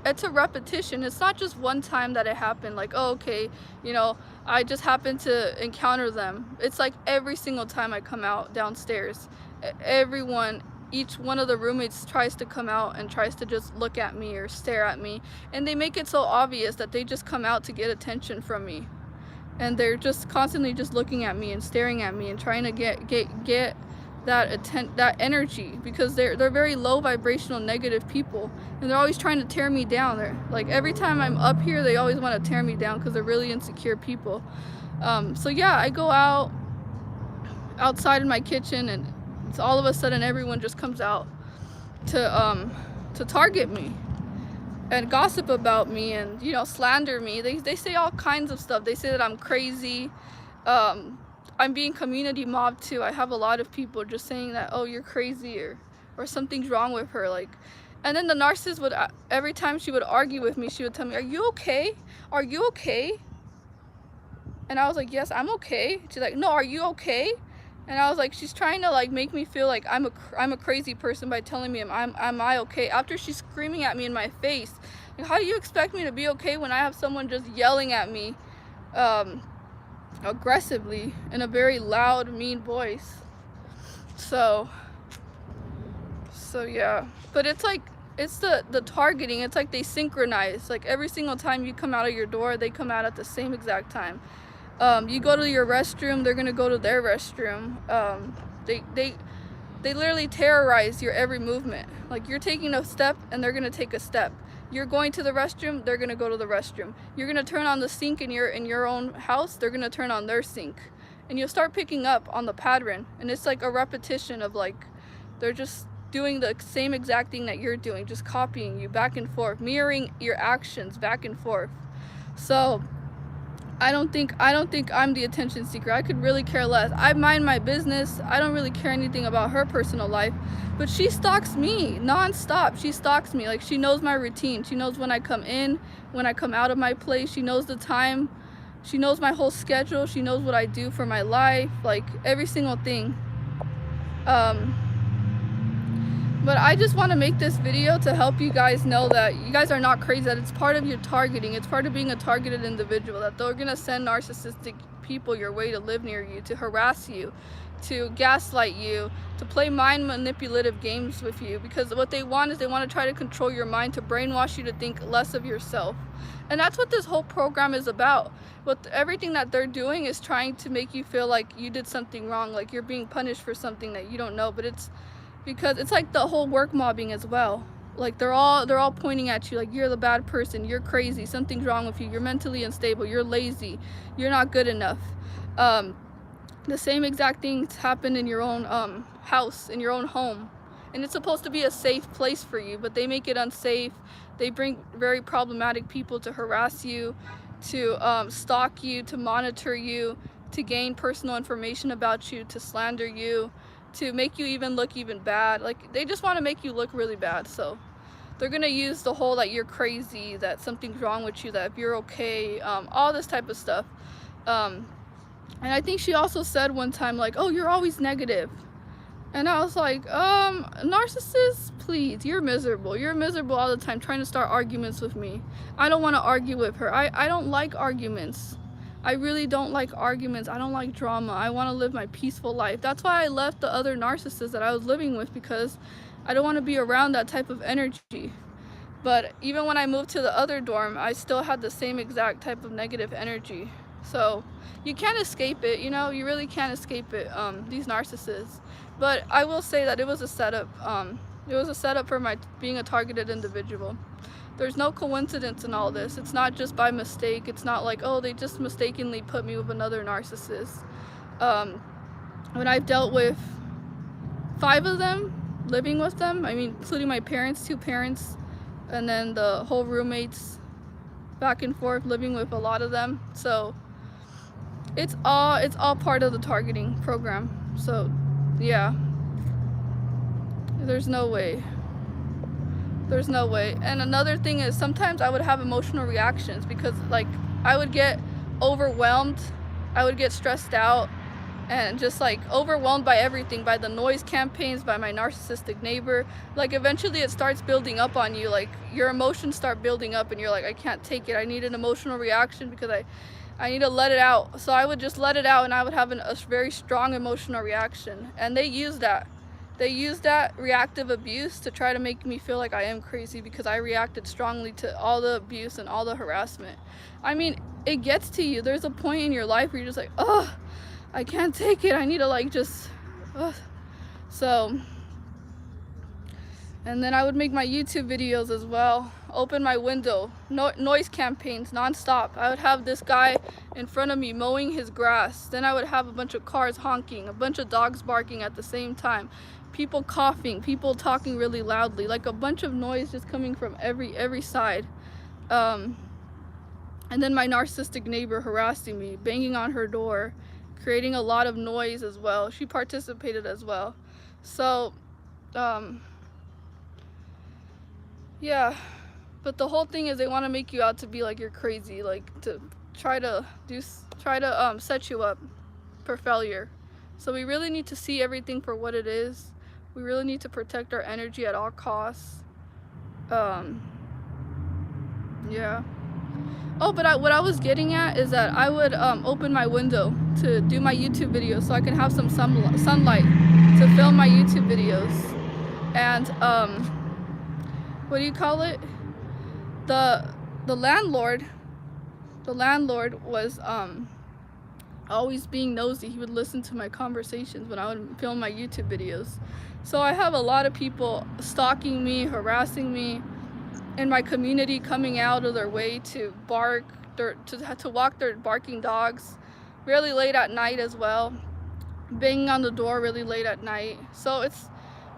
it's a repetition. It's not just one time that it happened, like, oh, okay, you know, I just happened to encounter them. It's like every single time I come out downstairs, each one of the roommates tries to come out and tries to just look at me or stare at me, and they make it so obvious that they just come out to get attention from me, and they're just constantly just looking at me and staring at me and trying to get that energy, because they're very low vibrational negative people, and they're always trying to tear me down. They're like, every time I'm up here, they always want to tear me down because they're really insecure people. So yeah, I go outside in my kitchen, and it's all of a sudden everyone just comes out to target me and gossip about me and, you know, slander me. They say all kinds of stuff. They say that I'm crazy. I'm being community mobbed too. I have a lot of people just saying that, oh, you're crazy, or something's wrong with her. Like, and then the narcissist would, every time she would argue with me, she would tell me, are you okay? Are you okay? And I was like, yes, I'm okay. She's like, no, are you okay? And I was like, she's trying to like make me feel like I'm a crazy person by telling me am I okay, after she's screaming at me in my face. Like, how do you expect me to be okay when I have someone just yelling at me aggressively in a very loud, mean voice? So yeah, but it's like, it's the targeting. It's like they synchronize. Like, every single time you come out of your door, they come out at the same exact time. You go to your restroom, they're gonna go to their restroom. They literally terrorize your every movement. Like, you're taking a step and they're gonna take a step. You're going to the restroom, they're gonna go to the restroom. You're gonna turn on the sink in your own house, they're gonna turn on their sink. And you'll start picking up on the pattern. And it's like a repetition of, like, they're just doing the same exact thing that you're doing, just copying you back and forth, mirroring your actions back and forth. So I don't think I'm the attention seeker. I could really care less. I mind my business. I don't really care anything about her personal life. But she stalks me non-stop. She stalks me. Like, she knows my routine. She knows when I come in, when I come out of my place. She knows the time. She knows my whole schedule. She knows what I do for my life. Like, every single thing. But I just want to make this video to help you guys know that you guys are not crazy, that it's part of your targeting. It's part of being a targeted individual, that they're going to send narcissistic people your way to live near you, to harass you, to gaslight you, to play mind manipulative games with you. Because what they want is they want to try to control your mind, to brainwash you to think less of yourself. And that's what this whole program is about. Everything that they're doing is trying to make you feel like you did something wrong, like you're being punished for something that you don't know. But it's because it's like the whole work mobbing as well. Like, they're all pointing at you like, you're the bad person, you're crazy, something's wrong with you, you're mentally unstable, you're lazy, you're not good enough. The same exact things happen in your own house, in your own home. And it's supposed to be a safe place for you, but they make it unsafe. They bring very problematic people to harass you, to stalk you, to monitor you, to gain personal information about you, to slander you, to make you even look even bad. Like, they just want to make you look really bad. So they're gonna use the whole that you're crazy, that something's wrong with you, that if you're okay, all this type of stuff. And I think she also said one time, like, oh, you're always negative. And I was like, narcissist, please, you're miserable. You're miserable all the time trying to start arguments with me. I don't want to argue with her. I don't like arguments. I really don't like arguments. I don't like drama. I want to live my peaceful life. That's why I left the other narcissists that I was living with, because I don't want to be around that type of energy. But even when I moved to the other dorm, I still had the same exact type of negative energy. So you can't escape it, you know, you really can't escape it, these narcissists. But I will say that it was a setup. It was a setup for my being a targeted individual. There's no coincidence in all this. It's not just by mistake. It's not like, oh, they just mistakenly put me with another narcissist. When I've dealt with 5 of them, living with them, I mean, including my parents, 2 parents, and then the whole roommates, back and forth, living with a lot of them. So it's all part of the targeting program. So yeah, there's no way. There's no way. And another thing is, sometimes I would have emotional reactions because, like, I would get overwhelmed, I would get stressed out, and just like overwhelmed by everything, by the noise campaigns, by my narcissistic neighbor. Like, eventually it starts building up on you, like your emotions start building up and you're like, I can't take it, I need an emotional reaction because I need to let it out. So I would just let it out, and I would have a very strong emotional reaction. And they use that. They use that reactive abuse to try to make me feel like I am crazy because I reacted strongly to all the abuse and all the harassment. I mean, it gets to you. There's a point in your life where you're just like, oh, I can't take it. I need to, like, just, So, and then I would make my YouTube videos as well. Open my window, noise campaigns non-stop. I would have this guy in front of me mowing his grass. Then I would have a bunch of cars honking, a bunch of dogs barking at the same time, people coughing, people talking really loudly, like a bunch of noise just coming from every side. And then my narcissistic neighbor harassing me, banging on her door, creating a lot of noise as well. She participated as well. So, yeah. But the whole thing is they want to make you out to be like you're crazy, like to try to set you up for failure. So we really need to see everything for what it is. We really need to protect our energy at all costs. Yeah. Oh, but what I was getting at is that I would open my window to do my YouTube videos so I can have some sunlight to film my YouTube videos. And what do you call it? The landlord was always being nosy. He would listen to my conversations when I would film my YouTube videos. So I have a lot of people stalking me, harassing me in my community, coming out of their way to bark, to walk their barking dogs really late at night as well, banging on the door really late at night. So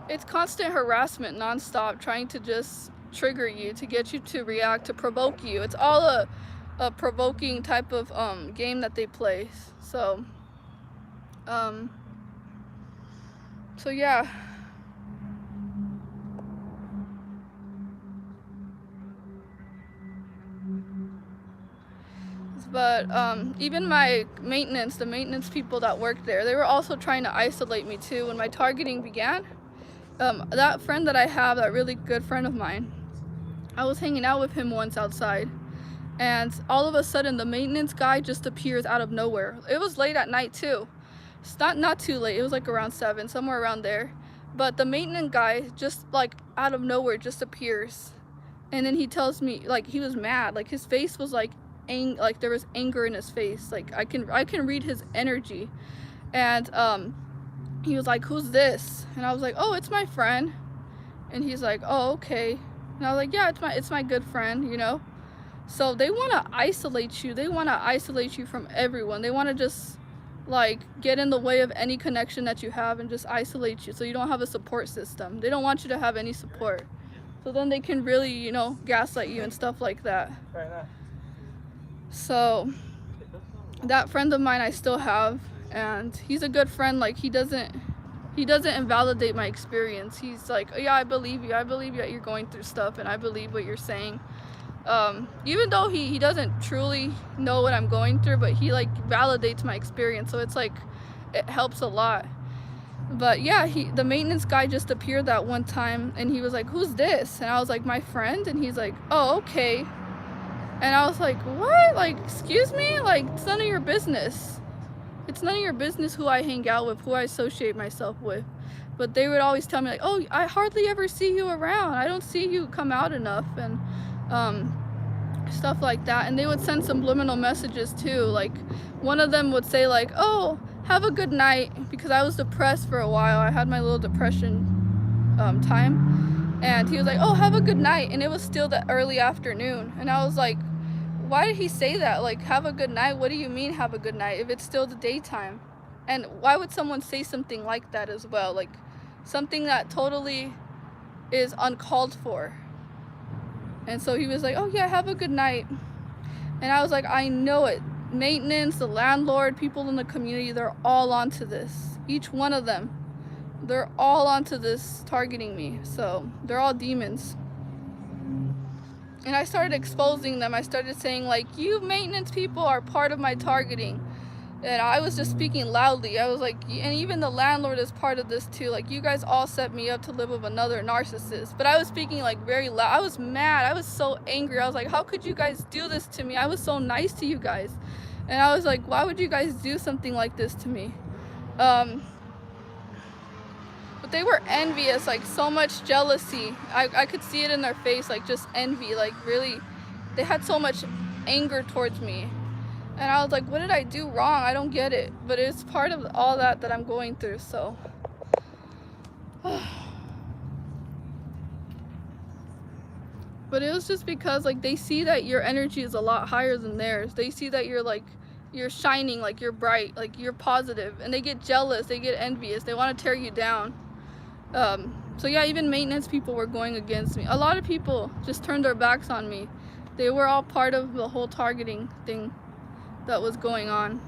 it's constant harassment non-stop, trying to just trigger you, to get you to react, to provoke you. It's all a provoking type of game that they play. So so yeah. But even my the maintenance people that worked there, they were also trying to isolate me too. When my targeting began, that friend that I have, that really good friend of mine, I was hanging out with him once outside, and all of a sudden the maintenance guy just appears out of nowhere. It was late at night too. It's not too late. It was like around 7, somewhere around there. But the maintenance guy just like out of nowhere just appears, and then he tells me, like, he was mad. Like his face was like there was anger in his face. Like I can read his energy. And he was like, "Who's this?" And I was like, "Oh, it's my friend." And he's like, "Oh, okay." And I was like, "Yeah, it's my good friend, you know." So they want to isolate you. They want to isolate you from everyone. They want to just like get in the way of any connection that you have and just isolate you so you don't have a support system. They don't want you to have any support. So then they can really, you know, gaslight you and stuff like that. So that friend of mine I still have, and he's a good friend. Like he doesn't invalidate my experience. He's like, "Oh, yeah, I believe you that you're going through stuff, and I believe what you're saying." Even though he doesn't truly know what I'm going through, but he like validates my experience, so it's like it helps a lot. But yeah, the maintenance guy just appeared that one time, and he was like, "Who's this?" And I was like, "My friend." And he's like, "Oh, okay." And I was like, "What? Like, excuse me? Like, it's none of your business. It's none of your business who I hang out with, who I associate myself with." But they would always tell me like, "Oh, I hardly ever see you around. I don't see you come out enough," and stuff like that. And they would send subliminal messages too. Like one of them would say like, "Oh, have a good night," because I was depressed for a while. I had my little depression time, and he was like, "Oh, have a good night," and it was still the early afternoon. And I was like, why did he say that? Like, have a good night? What do you mean have a good night if it's still the daytime? And why would someone say something like that as well? Like something that totally is uncalled for. And so he was like, "Oh yeah, have a good night." And I was like, I know it. Maintenance, the landlord, people in the community, they're all onto this. Each one of them, they're all onto this, targeting me. So they're all demons. And I started exposing them. I started saying like, "You maintenance people are part of my targeting." And I was just speaking loudly. I was like, and even the landlord is part of this too. Like, you guys all set me up to live with another narcissist. But I was speaking like very loud. I was mad. I was so angry. I was like, how could you guys do this to me? I was so nice to you guys. And I was like, why would you guys do something like this to me? But they were envious, like so much jealousy. I could see it in their face, like just envy, like really, they had so much anger towards me. And I was like, what did I do wrong? I don't get it. But it's part of all that I'm going through. So But it was just because like they see that your energy is a lot higher than theirs. They see that you're shining, like you're bright, like you're positive, and they get jealous, they get envious, they want to tear you down. So yeah, even maintenance people were going against me. A lot of people just turned their backs on me. They were all part of the whole targeting thing that was going on.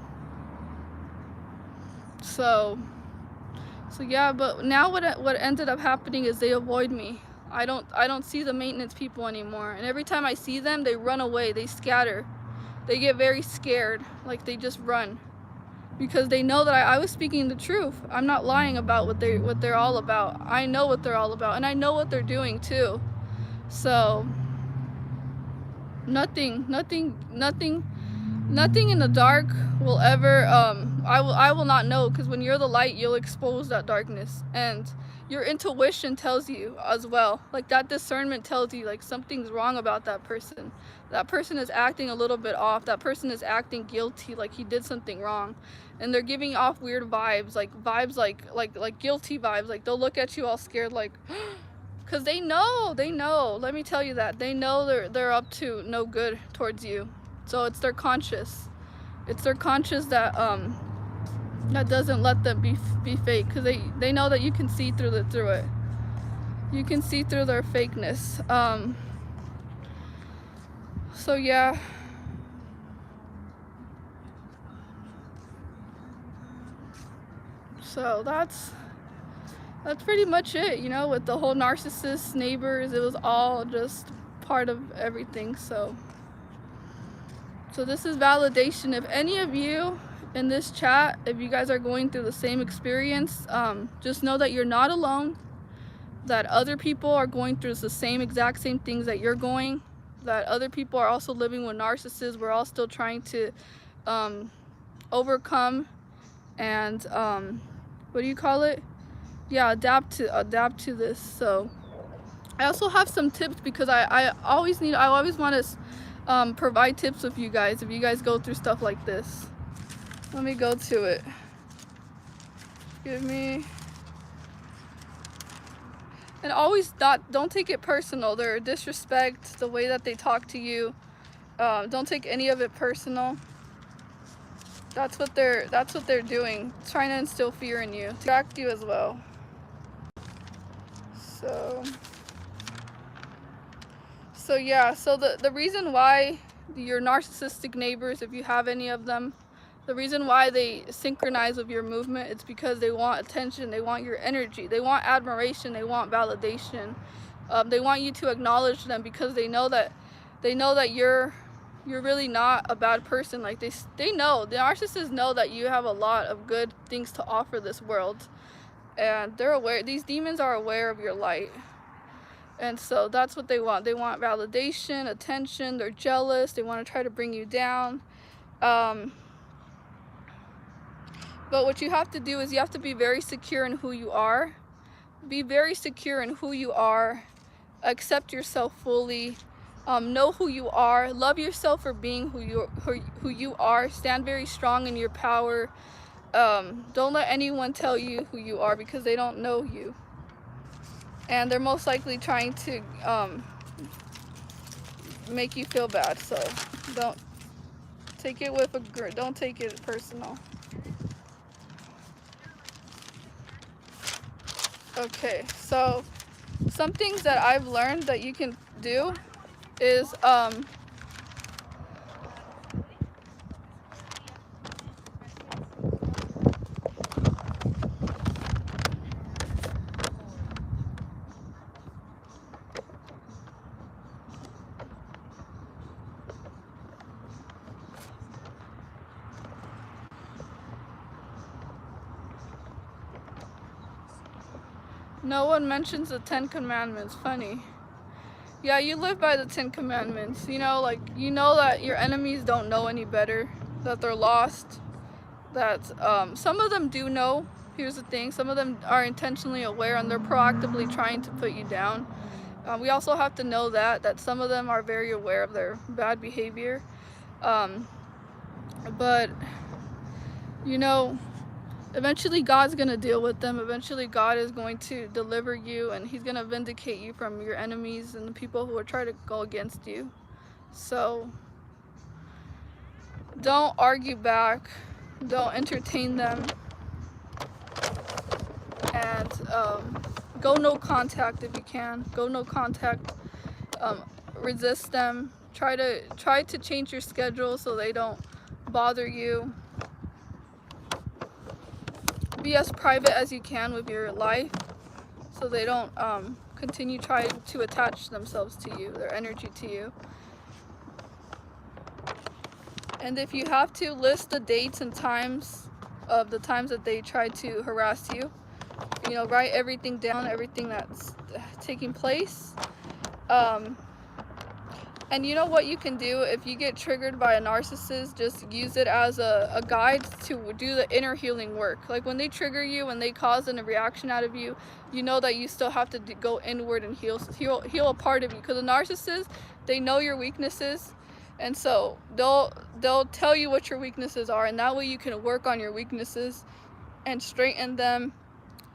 So yeah, but now what ended up happening is they avoid me. I don't see the maintenance people anymore, and every time I see them, they run away, they scatter, they get very scared, like they just run, because they know that I was speaking the truth. I'm not lying about what they're all about. I know what they're all about, and I know what they're doing too. So nothing in the dark will ever I will not know, because when you're the light, you'll expose that darkness, and your intuition tells you as well, like that discernment tells you like something's wrong about that person. That person is acting a little bit off, that person is acting guilty, like he did something wrong, and they're giving off weird vibes, like guilty vibes. Like they'll look at you all scared, like because they know, let me tell you that they know they're up to no good towards you. So it's their conscious. It's their conscious that that doesn't let them be fake, because they know that you can see through it. You can see through their fakeness. So yeah. So that's pretty much it, you know, with the whole narcissist neighbors. It was all just part of everything. So this is validation. If any of you in this chat, if you guys are going through the same experience, just know that you're not alone, that other people are going through the exact same things that you're going, that other people are also living with narcissists. We're all still trying to overcome and what do you call it? Yeah, adapt to this. So I also have some tips, because I always want to provide tips with you guys if you guys go through stuff like this. Let me go to it. And always don't take it personal. Their disrespect, the way that they talk to you, don't take any of it personal. That's what they're doing, trying to instill fear in you, to distract you as well. So yeah, so the reason why your narcissistic neighbors, if you have any of them, the reason why they synchronize with your movement, it's because they want attention, they want your energy, they want admiration, they want validation. They want you to acknowledge them, because they know that you're really not a bad person. Like they know, the narcissists know that you have a lot of good things to offer this world, and they're aware, these demons are aware of your light. And so that's what they want. They want validation, attention, they're jealous, they want to try to bring you down. But what you have to do is you have to be very secure in who you are. Be very secure in who you are. Accept yourself fully. Know who you are. Love yourself for being who you are. Stand very strong in your power. Don't let anyone tell you who you are, because they don't know you. And they're most likely trying to make you feel bad. So don't take it don't take it personal. Okay, so some things that I've learned that you can do is no one mentions the 10 Commandments. Funny. Yeah, you live by the 10 Commandments. You know, like, you know that your enemies don't know any better, that they're lost, that some of them do know. Here's the thing, some of them are intentionally aware and they're proactively trying to put you down. We also have to know that some of them are very aware of their bad behavior. But, you know, eventually God's going to deal with them. Eventually God is going to deliver you, and he's going to vindicate you from your enemies and the people who are trying to go against you. So don't argue back, don't entertain them, and go no contact if you can. Go no contact. Resist them. Try to change your schedule so they don't bother you. Be as private as you can with your life so they don't continue trying to attach themselves to you, their energy to you. And if you have to, list the dates and times of the times that they try to harass you. You know, write everything down, everything that's taking place. And you know what you can do if you get triggered by a narcissist? Just use it as a guide to do the inner healing work. Like when they trigger you and they cause a reaction out of you, you know that you still have to go inward and heal a part of you. Because a narcissist, they know your weaknesses, and so they'll tell you what your weaknesses are, and that way you can work on your weaknesses and straighten them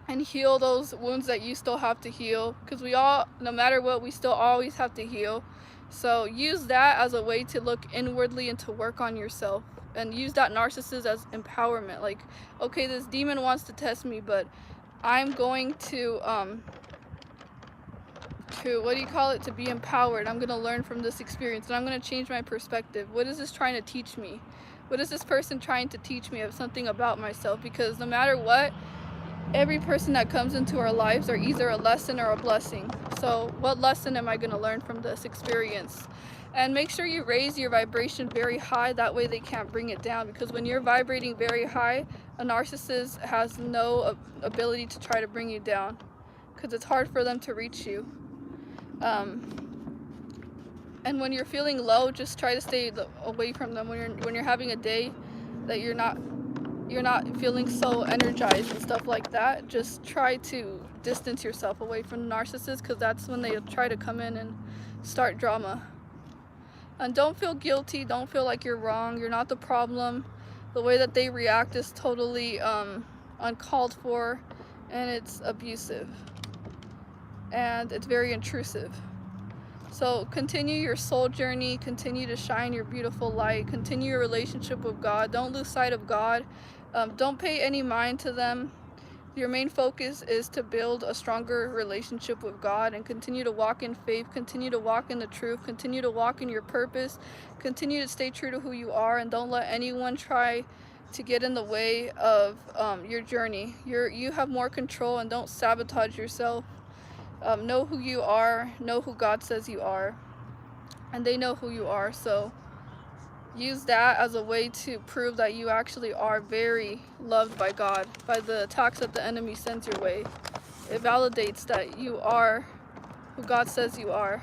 and heal those wounds that you still have to heal. Because we all, no matter what, we still always have to heal. So use that as a way to look inwardly and to work on yourself, and use that narcissist as empowerment. Like, okay, this demon wants to test me, but I'm going to what do you call it, to be empowered. I'm going to learn from this experience, and I'm going to change my perspective. What is this trying to teach me? What is this person trying to teach me of something about myself? Because no matter what, every person that comes into our lives are either a lesson or a blessing. So what lesson am I going to learn from this experience? And make sure you raise your vibration very high. That way they can't bring it down. Because when you're vibrating very high, a narcissist has no ability to try to bring you down, because it's hard for them to reach you. And when you're feeling low, just try to stay away from them. When you're having a day that you're not feeling so energized and stuff like that, just try to distance yourself away from the narcissist, because that's when they try to come in and start drama. And don't feel guilty. Don't feel like you're wrong. You're not the problem. The way that they react is totally uncalled for, and it's abusive, and it's very intrusive. So continue your soul journey, continue to shine your beautiful light, continue your relationship with God. Don't lose sight of God. Don't pay any mind to them. Your main focus is to build a stronger relationship with God, and continue to walk in faith, continue to walk in the truth, continue to walk in your purpose, continue to stay true to who you are, and don't let anyone try to get in the way of your journey. You have more control, and don't sabotage yourself. Know who you are, know who God says you are, and they know who you are. So use that as a way to prove that you actually are very loved by God, by the attacks that the enemy sends your way. It validates that you are who God says you are.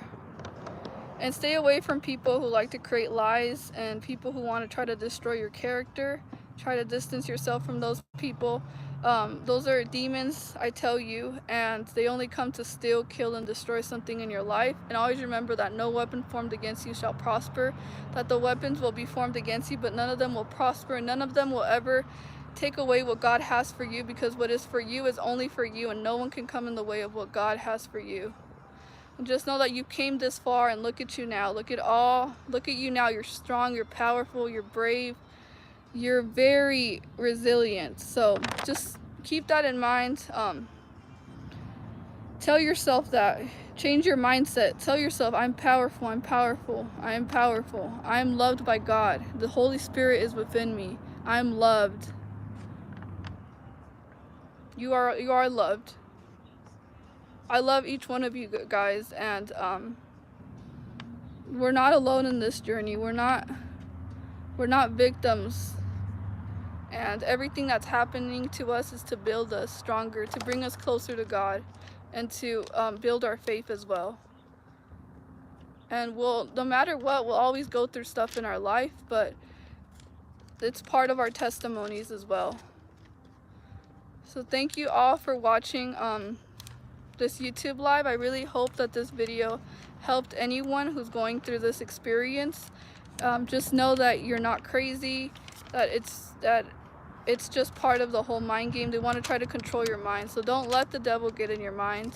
And stay away from people who like to create lies and people who want to try to destroy your character. Try to distance yourself from those people. Those are demons, I tell you, and they only come to steal, kill, and destroy something in your life. And always remember that no weapon formed against you shall prosper, that the weapons will be formed against you, but none of them will prosper, and none of them will ever take away what God has for you, because what is for you is only for you, and no one can come in the way of what God has for you. And just know that you came this far, and look at you now. Look at you now. You're strong, you're powerful, you're brave. You're very resilient. So just keep that in mind. Tell yourself that. Change your mindset. Tell yourself, I'm powerful, I'm powerful, I am powerful. I am loved by God. The Holy Spirit is within me. I'm loved. You are loved. I love each one of you guys, and we're not alone in this journey. We're not victims. And everything that's happening to us is to build us stronger, to bring us closer to God, and to build our faith as well. And no matter what, we'll always go through stuff in our life, but it's part of our testimonies as well. So thank you all for watching this YouTube live. I really hope that this video helped anyone who's going through this experience. Just know that you're not crazy, that it's just part of the whole mind game. They want to try to control your mind. So don't let the devil get in your mind.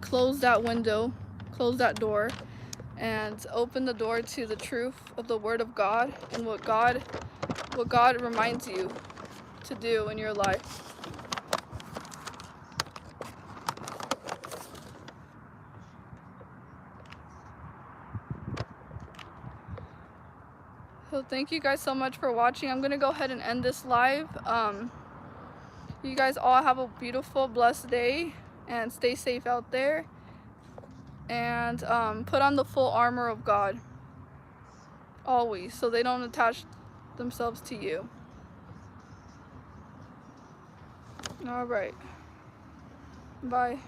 Close that window, close that door, and open the door to the truth of the Word of God and what God reminds you to do in your life. So thank you guys so much for watching. I'm gonna go ahead and end this live. You guys all have a beautiful, blessed day, and stay safe out there. And put on the full armor of God always, so they don't attach themselves to you. All right. Bye.